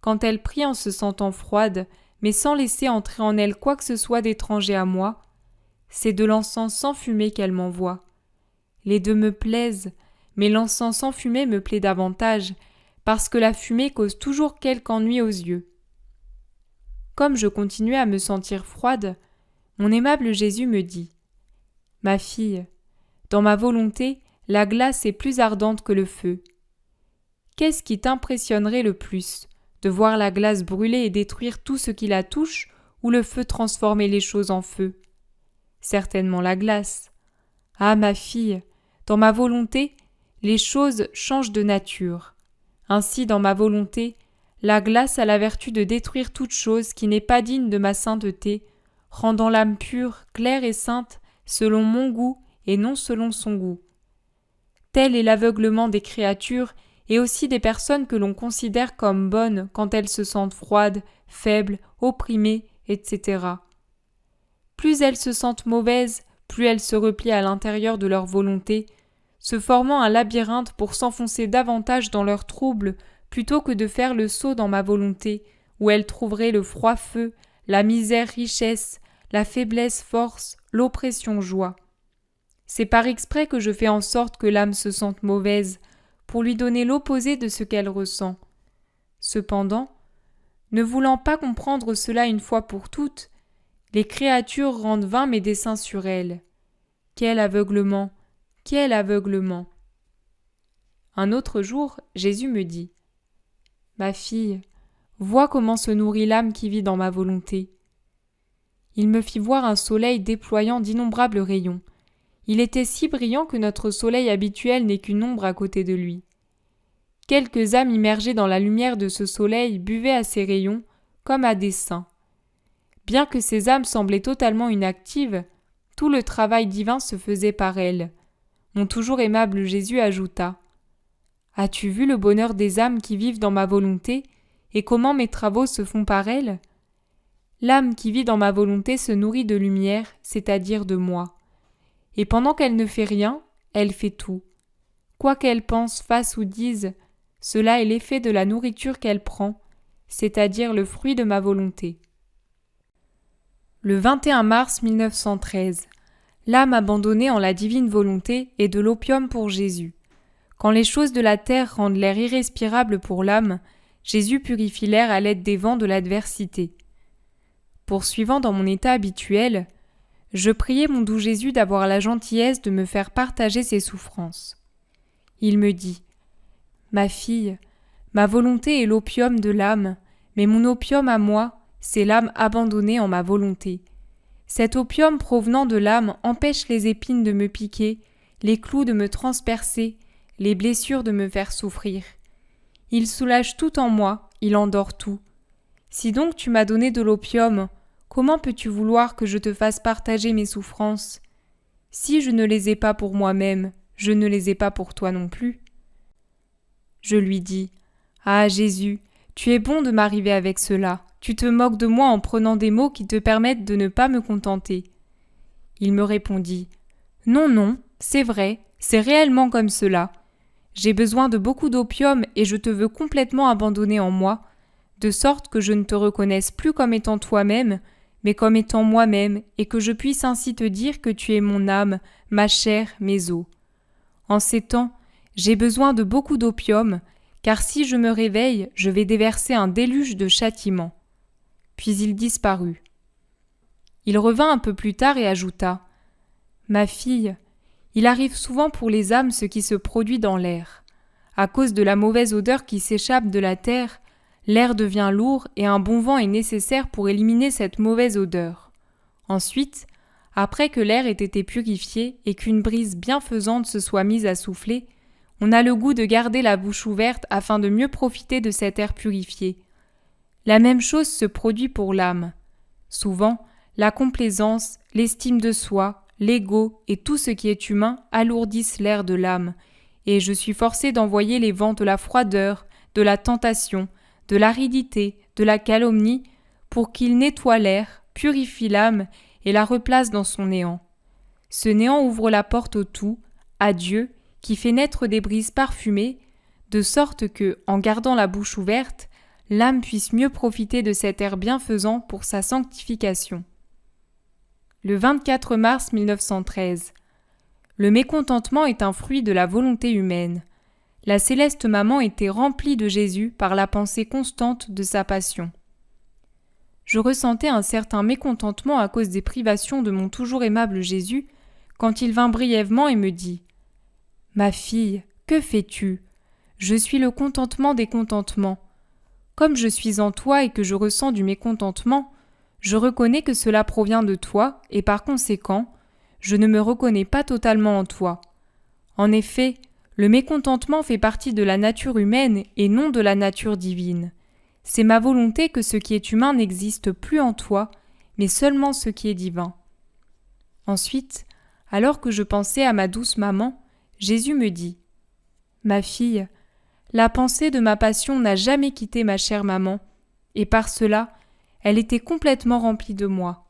Quand elle prie en se sentant froide, mais sans laisser entrer en elle quoi que ce soit d'étranger à moi, c'est de l'encens sans fumée qu'elle m'envoie. Les deux me plaisent, mais l'encens sans fumée me plaît davantage, parce que la fumée cause toujours quelque ennui aux yeux. » Comme je continuais à me sentir froide, mon aimable Jésus me dit « Ma fille, dans ma volonté, la glace est plus ardente que le feu. Qu'est-ce qui t'impressionnerait le plus, de voir la glace brûler et détruire tout ce qui la touche, ou le feu transformer les choses en feu? Certainement la glace. Ah, ma fille, dans ma volonté, les choses changent de nature. Ainsi, dans ma volonté, la glace a la vertu de détruire toute chose qui n'est pas digne de ma sainteté, rendant l'âme pure, claire et sainte, selon mon goût et non selon son goût. Tel est l'aveuglement des créatures et aussi des personnes que l'on considère comme bonnes quand elles se sentent froides, faibles, opprimées, etc. Plus elles se sentent mauvaises, plus elles se replient à l'intérieur de leur volonté, se formant un labyrinthe pour s'enfoncer davantage dans leurs troubles plutôt que de faire le saut dans ma volonté, où elles trouveraient le froid feu, la misère richesse, la faiblesse force, l'oppression joie. C'est par exprès que je fais en sorte que l'âme se sente mauvaise, pour lui donner l'opposé de ce qu'elle ressent. Cependant, ne voulant pas comprendre cela une fois pour toutes, les créatures rendent vains mes desseins sur elles. Quel aveuglement! Quel aveuglement! Un autre jour, Jésus me dit « Ma fille, vois comment se nourrit l'âme qui vit dans ma volonté. » Il me fit voir un soleil déployant d'innombrables rayons. Il était si brillant que notre soleil habituel n'est qu'une ombre à côté de lui. Quelques âmes immergées dans la lumière de ce soleil buvaient à ses rayons comme à des seins. Bien que ces âmes semblaient totalement inactives, tout le travail divin se faisait par elles. Mon toujours aimable Jésus ajouta « As-tu vu le bonheur des âmes qui vivent dans ma volonté et comment mes travaux se font par elles ? L'âme qui vit dans ma volonté se nourrit de lumière, c'est-à-dire de moi. Et pendant qu'elle ne fait rien, elle fait tout. Quoi qu'elle pense, fasse ou dise, cela est l'effet de la nourriture qu'elle prend, c'est-à-dire le fruit de ma volonté. » Le 21 mars 1913. L'âme abandonnée en la divine volonté est de l'opium pour Jésus. Quand les choses de la terre rendent l'air irrespirable pour l'âme, Jésus purifie l'air à l'aide des vents de l'adversité. Poursuivant dans mon état habituel, je priais mon doux Jésus d'avoir la gentillesse de me faire partager ses souffrances. Il me dit « Ma fille, ma volonté est l'opium de l'âme, mais mon opium à moi, c'est l'âme abandonnée en ma volonté. Cet opium provenant de l'âme empêche les épines de me piquer, les clous de me transpercer, les blessures de me faire souffrir. Il soulage tout en moi, il endort tout. Si donc tu m'as donné de l'opium, comment peux-tu vouloir que je te fasse partager mes souffrances ? Si je ne les ai pas pour moi-même, je ne les ai pas pour toi non plus. » Je lui dis « Ah Jésus, tu es bon de m'arriver avec cela. Tu te moques de moi en prenant des mots qui te permettent de ne pas me contenter. » Il me répondit « Non, non, c'est vrai, c'est réellement comme cela. J'ai besoin de beaucoup d'opium et je te veux complètement abandonner en moi, de sorte que je ne te reconnaisse plus comme étant toi-même, mais comme étant moi-même, et que je puisse ainsi te dire que tu es mon âme, ma chair, mes os. En ces temps, j'ai besoin de beaucoup d'opium, car si je me réveille, je vais déverser un déluge de châtiments. » Puis il disparut. Il revint un peu plus tard et ajouta : « Ma fille, il arrive souvent pour les âmes ce qui se produit dans l'air. À cause de la mauvaise odeur qui s'échappe de la terre, l'air devient lourd et un bon vent est nécessaire pour éliminer cette mauvaise odeur. Ensuite, après que l'air ait été purifié et qu'une brise bienfaisante se soit mise à souffler, on a le goût de garder la bouche ouverte afin de mieux profiter de cet air purifié. La même chose se produit pour l'âme. Souvent, la complaisance, l'estime de soi, l'ego et tout ce qui est humain alourdissent l'air de l'âme, et je suis forcé d'envoyer les vents de la froideur, de la tentation, de l'aridité, de la calomnie, pour qu'ils nettoient l'air, purifient l'âme et la replacent dans son néant. Ce néant ouvre la porte au tout, à Dieu, qui fait naître des brises parfumées, de sorte que, en gardant la bouche ouverte, l'âme puisse mieux profiter de cet air bienfaisant pour sa sanctification. Le 24 mars 1913. Le mécontentement est un fruit de la volonté humaine. La céleste maman était remplie de Jésus par la pensée constante de sa passion. Je ressentais un certain mécontentement à cause des privations de mon toujours aimable Jésus, quand il vint brièvement et me dit : « Ma fille, que fais-tu ? Je suis le contentement des contentements. Comme je suis en toi et que je ressens du mécontentement, je reconnais que cela provient de toi et par conséquent, je ne me reconnais pas totalement en toi. En effet, le mécontentement fait partie de la nature humaine et non de la nature divine. C'est ma volonté que ce qui est humain n'existe plus en toi, mais seulement ce qui est divin. » Ensuite, alors que je pensais à ma douce maman, Jésus me dit : « Ma fille, la pensée de ma passion n'a jamais quitté ma chère maman, et par cela, elle était complètement remplie de moi.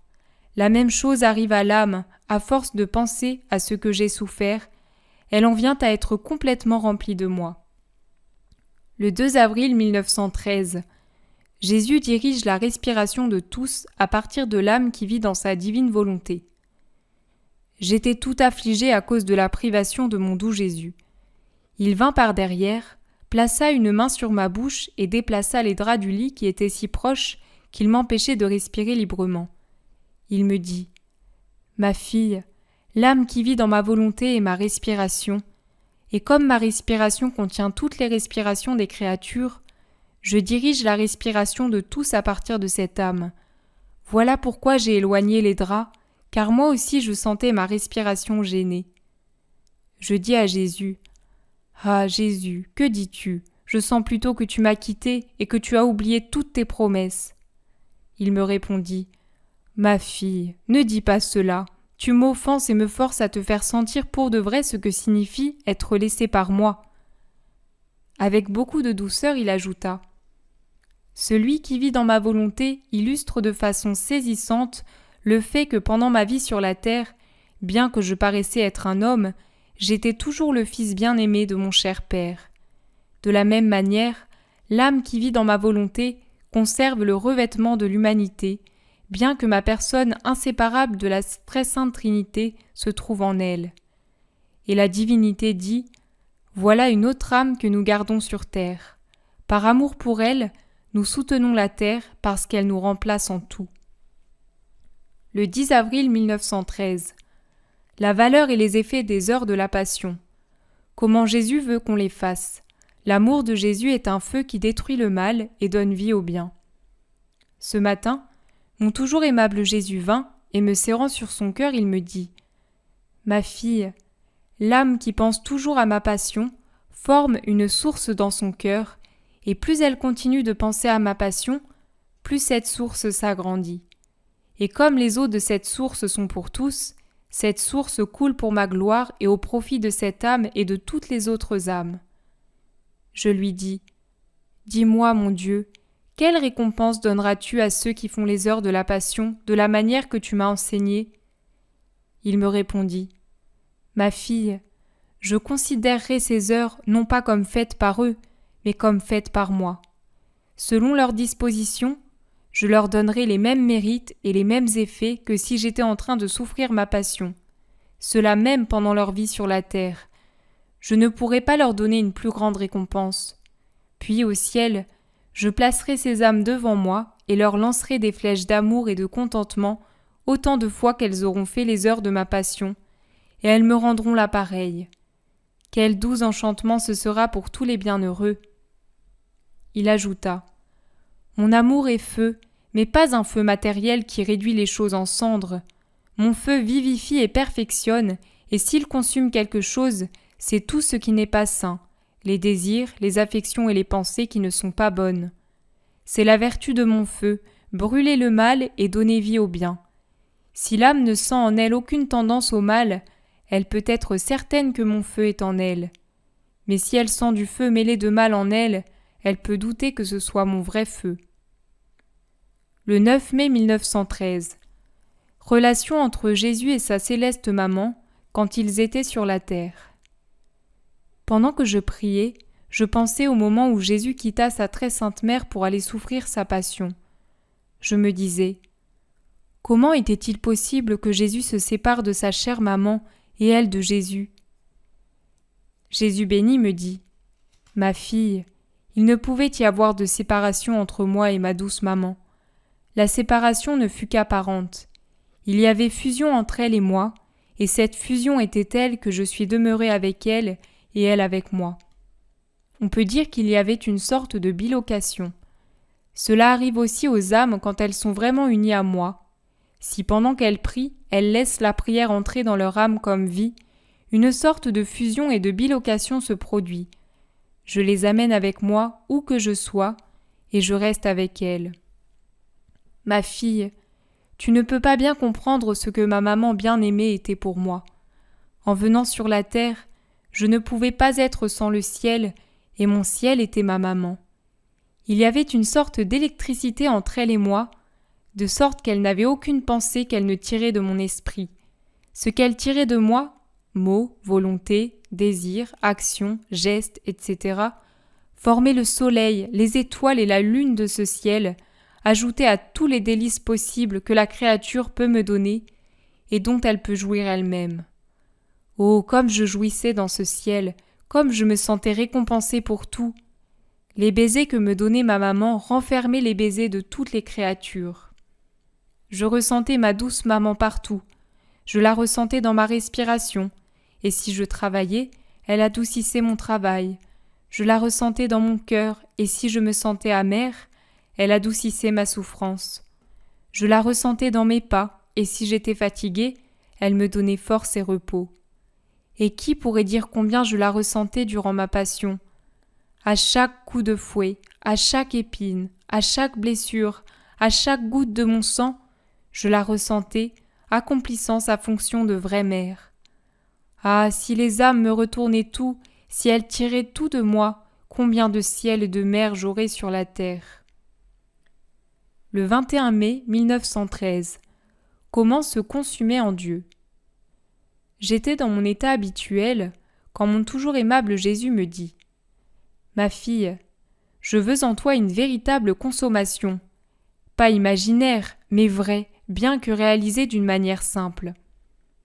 La même chose arrive à l'âme, à force de penser à ce que j'ai souffert, elle en vient à être complètement remplie de moi. » Le 2 avril 1913, Jésus dirige la respiration de tous à partir de l'âme qui vit dans sa divine volonté. J'étais tout affligé à cause de la privation de mon doux Jésus. Il vint par derrière, plaça une main sur ma bouche et déplaça les draps du lit qui étaient si proches qu'il m'empêchait de respirer librement. Il me dit : « Ma fille, l'âme qui vit dans ma volonté est ma respiration, et comme ma respiration contient toutes les respirations des créatures, je dirige la respiration de tous à partir de cette âme. Voilà pourquoi j'ai éloigné les draps, car moi aussi je sentais ma respiration gênée. » Je dis à Jésus : « Ah Jésus, que dis-tu ? Je sens plutôt que tu m'as quitté et que tu as oublié toutes tes promesses. » Il me répondit : « Ma fille, ne dis pas cela. Tu m'offenses et me forces à te faire sentir pour de vrai ce que signifie être laissé par moi. » Avec beaucoup de douceur, il ajouta : « Celui qui vit dans ma volonté illustre de façon saisissante le fait que pendant ma vie sur la terre, bien que je paraissais être un homme, j'étais toujours le fils bien-aimé de mon cher Père. De la même manière, l'âme qui vit dans ma volonté conserve le revêtement de l'humanité, bien que ma personne inséparable de la très sainte Trinité se trouve en elle. Et la divinité dit : voilà une autre âme que nous gardons sur terre. Par amour pour elle, nous soutenons la terre parce qu'elle nous remplace en tout. » Le 10 avril 1913. La valeur et les effets des heures de la Passion. Comment Jésus veut qu'on les fasse. L'amour de Jésus est un feu qui détruit le mal et donne vie au bien. Ce matin, mon toujours aimable Jésus vint et me serrant sur son cœur, il me dit : « Ma fille, l'âme qui pense toujours à ma passion forme une source dans son cœur, et plus elle continue de penser à ma passion, plus cette source s'agrandit. Et comme les eaux de cette source sont pour tous, cette source coule pour ma gloire et au profit de cette âme et de toutes les autres âmes. » Je lui dis : « Dis-moi, mon Dieu, quelle récompense donneras-tu à ceux qui font les heures de la passion de la manière que tu m'as enseignée ? » Il me répondit : « Ma fille, je considérerai ces heures non pas comme faites par eux, mais comme faites par moi. Selon leur disposition, je leur donnerai les mêmes mérites et les mêmes effets que si j'étais en train de souffrir ma passion, cela même pendant leur vie sur la terre. Je ne pourrai pas leur donner une plus grande récompense. Puis au ciel, je placerai ces âmes devant moi et leur lancerai des flèches d'amour et de contentement autant de fois qu'elles auront fait les heures de ma passion, et elles me rendront là pareil. Quel doux enchantement ce sera pour tous les bienheureux. Il ajouta : Mon amour est feu, mais pas un feu matériel qui réduit les choses en cendres. Mon feu vivifie et perfectionne, et s'il consume quelque chose, c'est tout ce qui n'est pas sain, les désirs, les affections et les pensées qui ne sont pas bonnes. C'est la vertu de mon feu, brûler le mal et donner vie au bien. Si l'âme ne sent en elle aucune tendance au mal, elle peut être certaine que mon feu est en elle. Mais si elle sent du feu mêlé de mal en elle, elle peut douter que ce soit mon vrai feu. Le 9 mai 1913. Relation entre Jésus et sa céleste maman quand ils étaient sur la terre. Pendant que je priais, je pensais au moment où Jésus quitta sa très sainte mère pour aller souffrir sa passion. Je me disais : comment était-il possible que Jésus se sépare de sa chère maman et elle de Jésus ? Jésus béni me dit : Ma fille, il ne pouvait y avoir de séparation entre moi et ma douce maman. La séparation ne fut qu'apparente. Il y avait fusion entre elle et moi, et cette fusion était telle que je suis demeuré avec elle et elle avec moi. On peut dire qu'il y avait une sorte de bilocation. Cela arrive aussi aux âmes quand elles sont vraiment unies à moi. Si pendant qu'elles prient, elles laissent la prière entrer dans leur âme comme vie, une sorte de fusion et de bilocation se produit. Je les amène avec moi où que je sois, et je reste avec elles. Ma fille, tu ne peux pas bien comprendre ce que ma maman bien-aimée était pour moi. En venant sur la terre, je ne pouvais pas être sans le ciel, et mon ciel était ma maman. Il y avait une sorte d'électricité entre elle et moi, de sorte qu'elle n'avait aucune pensée qu'elle ne tirait de mon esprit. Ce qu'elle tirait de moi, mots, volonté, désir, action, gestes, etc., formait le soleil, les étoiles et la lune de ce ciel, ajouté à tous les délices possibles que la créature peut me donner et dont elle peut jouir elle-même. Oh, comme je jouissais dans ce ciel, comme je me sentais récompensée pour tout. Les baisers que me donnait ma maman renfermaient les baisers de toutes les créatures. Je ressentais ma douce maman partout. Je la ressentais dans ma respiration, et si je travaillais, elle adoucissait mon travail. Je la ressentais dans mon cœur, et si je me sentais amère, elle adoucissait ma souffrance. Je la ressentais dans mes pas, et si j'étais fatiguée, elle me donnait force et repos. Et qui pourrait dire combien je la ressentais durant ma passion ? À chaque coup de fouet, à chaque épine, à chaque blessure, à chaque goutte de mon sang, je la ressentais, accomplissant sa fonction de vraie mère. Ah, si les âmes me retournaient tout, si elles tiraient tout de moi, combien de ciel et de mer j'aurais sur la terre. Le 21 mai 1913. Comment se consumer en Dieu ? J'étais dans mon état habituel quand mon toujours aimable Jésus me dit : Ma fille, je veux en toi une véritable consommation, pas imaginaire, mais vraie, bien que réalisée d'une manière simple.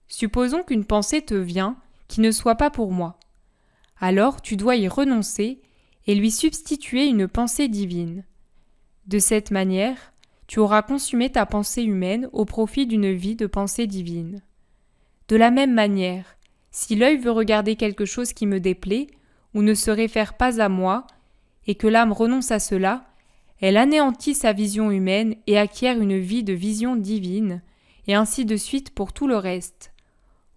Supposons qu'une pensée te vient qui ne soit pas pour moi. Alors tu dois y renoncer et lui substituer une pensée divine. De cette manière, tu auras consumé ta pensée humaine au profit d'une vie de pensée divine. De la même manière, si l'œil veut regarder quelque chose qui me déplaît ou ne se réfère pas à moi, et que l'âme renonce à cela, elle anéantit sa vision humaine et acquiert une vie de vision divine, et ainsi de suite pour tout le reste.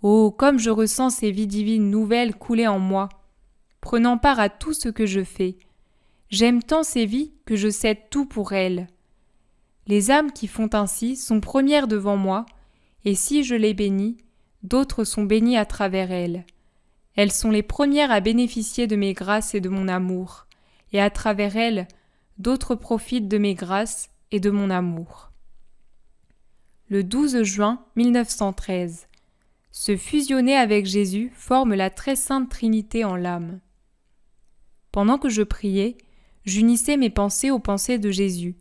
Oh, comme je ressens ces vies divines nouvelles couler en moi, prenant part à tout ce que je fais. J'aime tant ces vies que je cède tout pour elles. Les âmes qui font ainsi sont premières devant moi, et si je les bénis, d'autres sont bénies à travers elles. Elles sont les premières à bénéficier de mes grâces et de mon amour, et à travers elles, d'autres profitent de mes grâces et de mon amour. Le 12 juin 1913. Se fusionner avec Jésus forme la très sainte Trinité en l'âme. Pendant que je priais, j'unissais mes pensées aux pensées de Jésus,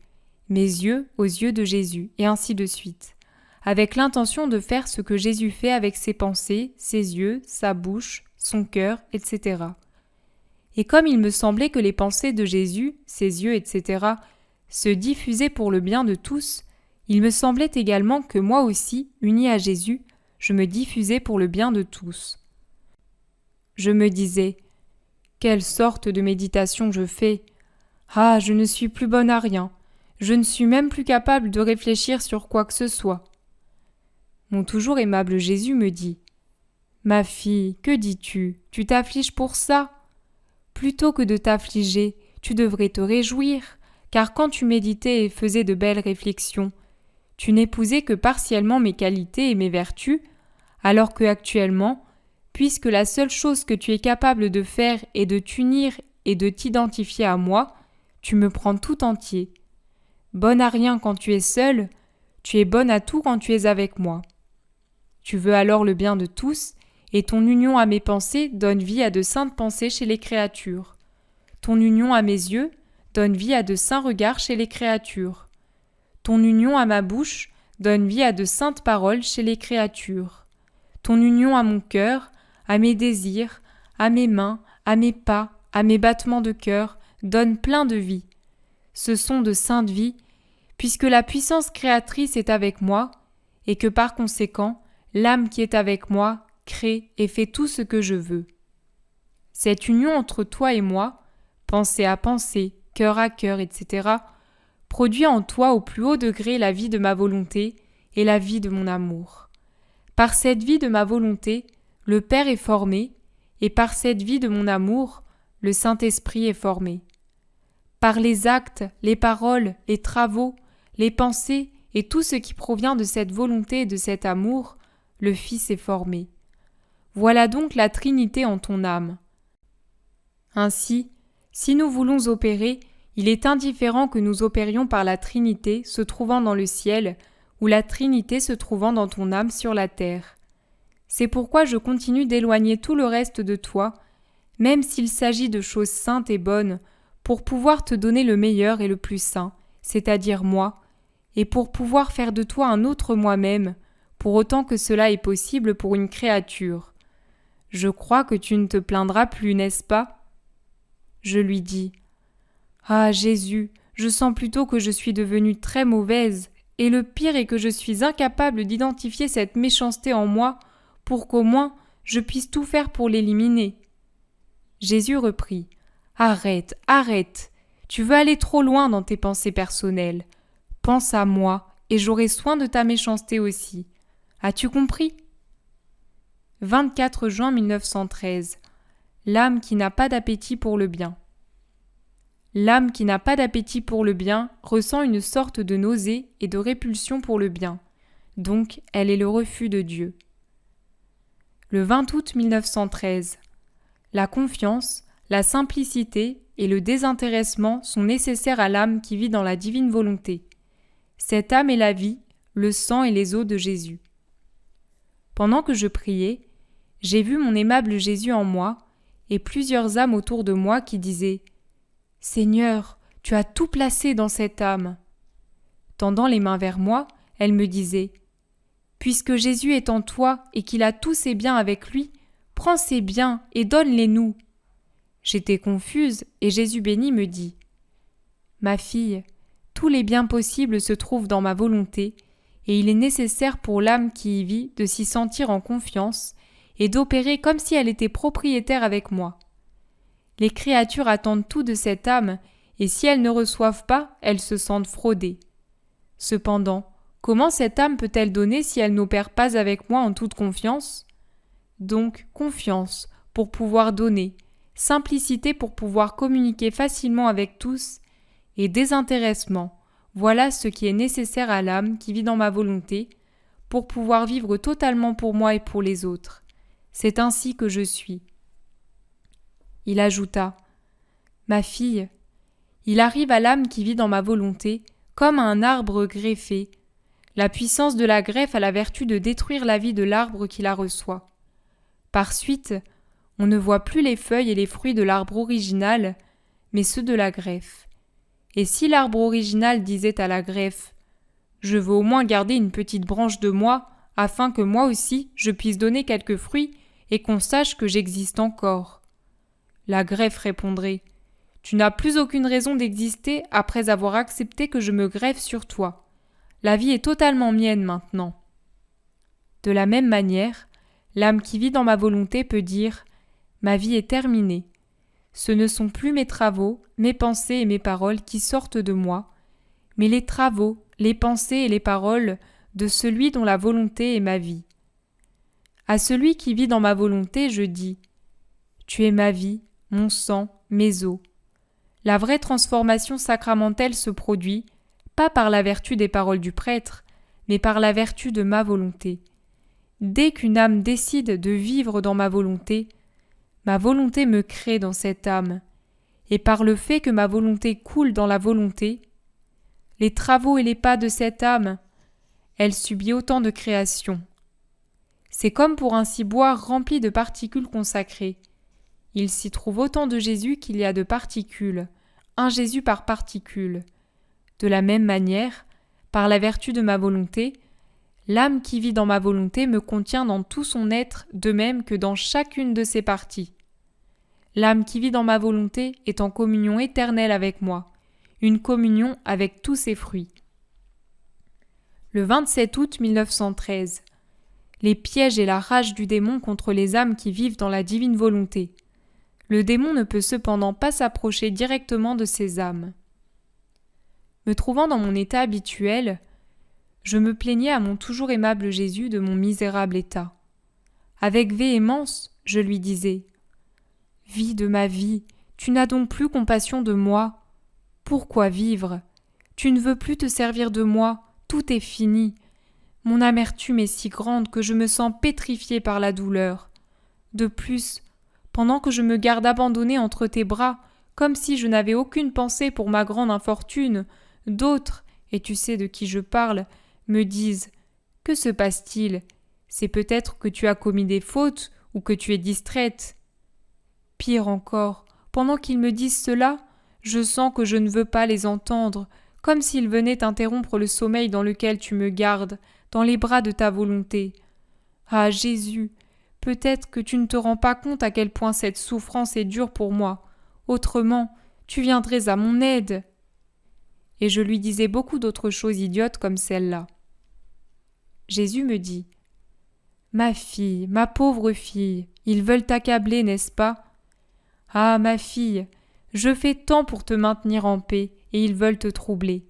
mes yeux aux yeux de Jésus, et ainsi de suite, avec l'intention de faire ce que Jésus fait avec ses pensées, ses yeux, sa bouche, son cœur, etc. Et comme il me semblait que les pensées de Jésus, ses yeux, etc., se diffusaient pour le bien de tous, il me semblait également que moi aussi, uni à Jésus, je me diffusais pour le bien de tous. Je me disais, quelle sorte de méditation je fais? Ah, je ne suis plus bonne à rien, je ne suis même plus capable de réfléchir sur quoi que ce soit. Mon toujours aimable Jésus me dit, ma fille, que dis-tu? Tu t'affliges pour ça? Plutôt que de t'affliger, tu devrais te réjouir, car quand tu méditais et faisais de belles réflexions, tu n'épousais que partiellement mes qualités et mes vertus, alors que actuellement, puisque la seule chose que tu es capable de faire est de t'unir et de t'identifier à moi, tu me prends tout entier. Bonne à rien quand tu es seule, tu es bonne à tout quand tu es avec moi. Tu veux alors le bien de tous, et ton union à mes pensées donne vie à de saintes pensées chez les créatures. Ton union à mes yeux donne vie à de saints regards chez les créatures. Ton union à ma bouche donne vie à de saintes paroles chez les créatures. Ton union à mon cœur, à mes désirs, à mes mains, à mes pas, à mes battements de cœur, donne plein de vie. Ce sont de saintes vies, puisque la puissance créatrice est avec moi, et que par conséquent, l'âme qui est avec moi crée et fait tout ce que je veux. Cette union entre toi et moi, pensée à pensée, cœur à cœur, etc., produit en toi au plus haut degré la vie de ma volonté et la vie de mon amour. Par cette vie de ma volonté, le Père est formé, et par cette vie de mon amour, le Saint-Esprit est formé. Par les actes, les paroles, les travaux, les pensées et tout ce qui provient de cette volonté et de cet amour, le Fils est formé. Voilà donc la Trinité en ton âme. Ainsi, si nous voulons opérer, il est indifférent que nous opérions par la Trinité se trouvant dans le ciel ou la Trinité se trouvant dans ton âme sur la terre. C'est pourquoi je continue d'éloigner tout le reste de toi, même s'il s'agit de choses saintes et bonnes, pour pouvoir te donner le meilleur et le plus saint, c'est-à-dire moi, et pour pouvoir faire de toi un autre moi-même, pour autant que cela est possible pour une créature. Je crois que tu ne te plaindras plus, n'est-ce pas? Je lui dis, « Ah, Jésus, je sens plutôt que je suis devenue très mauvaise, et le pire est que je suis incapable d'identifier cette méchanceté en moi pour qu'au moins je puisse tout faire pour l'éliminer. » Jésus reprit, « Arrête, arrête, tu veux aller trop loin dans tes pensées personnelles. Pense à moi, et j'aurai soin de ta méchanceté aussi. As-tu compris ?» 24 juin 1913. L'âme qui n'a pas d'appétit pour le bien. L'âme qui n'a pas d'appétit pour le bien ressent une sorte de nausée et de répulsion pour le bien. Donc, elle est le refus de Dieu. Le 20 août 1913. La confiance, la simplicité et le désintéressement sont nécessaires à l'âme qui vit dans la divine volonté. Cette âme est la vie, le sang et les os de Jésus. Pendant que je priais, j'ai vu mon aimable Jésus en moi et plusieurs âmes autour de moi qui disaient « Seigneur, tu as tout placé dans cette âme. » Tendant les mains vers moi, elle me disait « Puisque Jésus est en toi et qu'il a tous ses biens avec lui, prends ces biens et donne-les-nous. » J'étais confuse et Jésus béni me dit « Ma fille, tous les biens possibles se trouvent dans ma volonté et il est nécessaire pour l'âme qui y vit de s'y sentir en confiance et d'opérer comme si elle était propriétaire avec moi. Les créatures attendent tout de cette âme et si elles ne reçoivent pas, elles se sentent fraudées. Cependant, comment cette âme peut-elle donner si elle n'opère pas avec moi en toute confiance ? Donc, confiance pour pouvoir donner, simplicité pour pouvoir communiquer facilement avec tous, et désintéressement, voilà ce qui est nécessaire à l'âme qui vit dans ma volonté, pour pouvoir vivre totalement pour moi et pour les autres. C'est ainsi que je suis. Il ajouta, « Ma fille, il arrive à l'âme qui vit dans ma volonté comme à un arbre greffé. La puissance de la greffe a la vertu de détruire la vie de l'arbre qui la reçoit. Par suite, on ne voit plus les feuilles et les fruits de l'arbre original, mais ceux de la greffe. Et si l'arbre original disait à la greffe « Je veux au moins garder une petite branche de moi, afin que moi aussi je puisse donner quelques fruits et qu'on sache que j'existe encore », la greffe répondrait « Tu n'as plus aucune raison d'exister après avoir accepté que je me greffe sur toi. La vie est totalement mienne maintenant. » De la même manière, l'âme qui vit dans ma volonté peut dire « Ma vie est terminée. Ce ne sont plus mes travaux, mes pensées et mes paroles qui sortent de moi, mais les travaux, les pensées et les paroles de celui dont la volonté est ma vie. À celui qui vit dans ma volonté, je dis « Tu es ma vie, mon sang, mes os. » La vraie transformation sacramentelle se produit, pas par la vertu des paroles du prêtre, mais par la vertu de ma volonté. Dès qu'une âme décide de vivre dans ma volonté me crée dans cette âme, et par le fait que ma volonté coule dans la volonté, les travaux et les pas de cette âme, elle subit autant de création. C'est comme pour un ciboire rempli de particules consacrées. Il s'y trouve autant de Jésus qu'il y a de particules, un Jésus par particule. De la même manière, par la vertu de ma volonté, l'âme qui vit dans ma volonté me contient dans tout son être de même que dans chacune de ses parties. L'âme qui vit dans ma volonté est en communion éternelle avec moi, une communion avec tous ses fruits. Le 27 août 1913. Les pièges et la rage du démon contre les âmes qui vivent dans la divine volonté. Le démon ne peut cependant pas s'approcher directement de ces âmes. Me trouvant dans mon état habituel, je me plaignais à mon toujours aimable Jésus de mon misérable état. Avec véhémence, je lui disais « Vie de ma vie, tu n'as donc plus compassion de moi. Pourquoi vivre ? Tu ne veux plus te servir de moi, tout est fini. Mon amertume est si grande que je me sens pétrifié par la douleur. De plus, pendant que je me garde abandonné entre tes bras, comme si je n'avais aucune pensée pour ma grande infortune, d'autres, et tu sais de qui je parle, me disent « Que se passe-t-il ? C'est peut-être que tu as commis des fautes ou que tu es distraite. » Pire encore, pendant qu'ils me disent cela, je sens que je ne veux pas les entendre, comme s'ils venaient interrompre le sommeil dans lequel tu me gardes, dans les bras de ta volonté. Ah Jésus, peut-être que tu ne te rends pas compte à quel point cette souffrance est dure pour moi. Autrement, tu viendrais à mon aide. Et je lui disais beaucoup d'autres choses idiotes comme celle-là. Jésus me dit « Ma fille, ma pauvre fille, ils veulent t'accabler, n'est-ce pas ? Ah, ma fille, je fais tant pour te maintenir en paix, et ils veulent te troubler.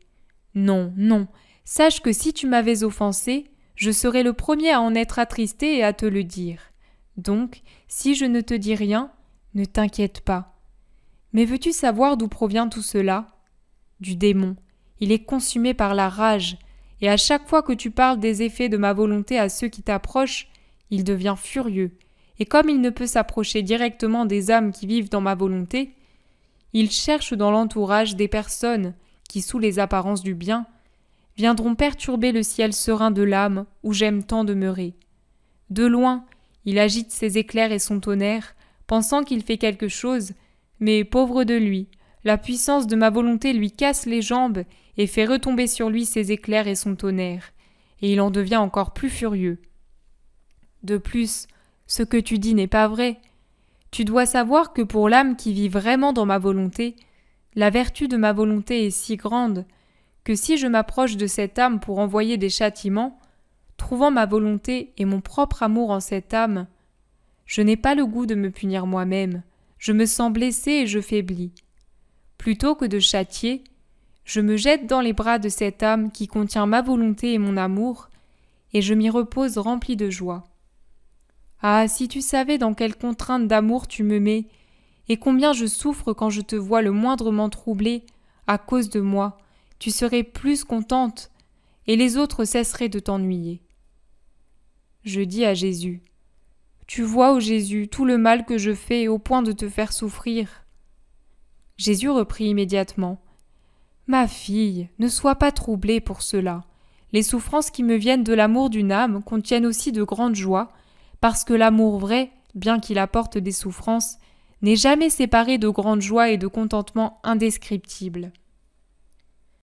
Non, non, sache que si tu m'avais offensé, je serais le premier à en être attristé et à te le dire. Donc, si je ne te dis rien, ne t'inquiète pas. Mais veux-tu savoir d'où provient tout cela ? Du démon. Il est consumé par la rage, et à chaque fois que tu parles des effets de ma volonté à ceux qui t'approchent, il devient furieux, et comme il ne peut s'approcher directement des âmes qui vivent dans ma volonté, il cherche dans l'entourage des personnes qui, sous les apparences du bien, viendront perturber le ciel serein de l'âme où j'aime tant demeurer. De loin, il agite ses éclairs et son tonnerre, pensant qu'il fait quelque chose, mais pauvre de lui, la puissance de ma volonté lui casse les jambes et fait retomber sur lui ses éclairs et son tonnerre, et il en devient encore plus furieux. De plus, ce que tu dis n'est pas vrai. Tu dois savoir que pour l'âme qui vit vraiment dans ma volonté, la vertu de ma volonté est si grande que si je m'approche de cette âme pour envoyer des châtiments, trouvant ma volonté et mon propre amour en cette âme, je n'ai pas le goût de me punir moi-même, je me sens blessé et je faiblis. Plutôt que de châtier, je me jette dans les bras de cette âme qui contient ma volonté et mon amour, et je m'y repose rempli de joie. Ah, si tu savais dans quelle contrainte d'amour tu me mets, et combien je souffre quand je te vois le moindrement troublé à cause de moi, tu serais plus contente, et les autres cesseraient de t'ennuyer. Je dis à Jésus, « Tu vois, ô Jésus, tout le mal que je fais au point de te faire souffrir. » Jésus reprit immédiatement, « Ma fille, ne sois pas troublée pour cela. Les souffrances qui me viennent de l'amour d'une âme contiennent aussi de grandes joies, parce que l'amour vrai, bien qu'il apporte des souffrances, n'est jamais séparé de grandes joies et de contentements indescriptibles.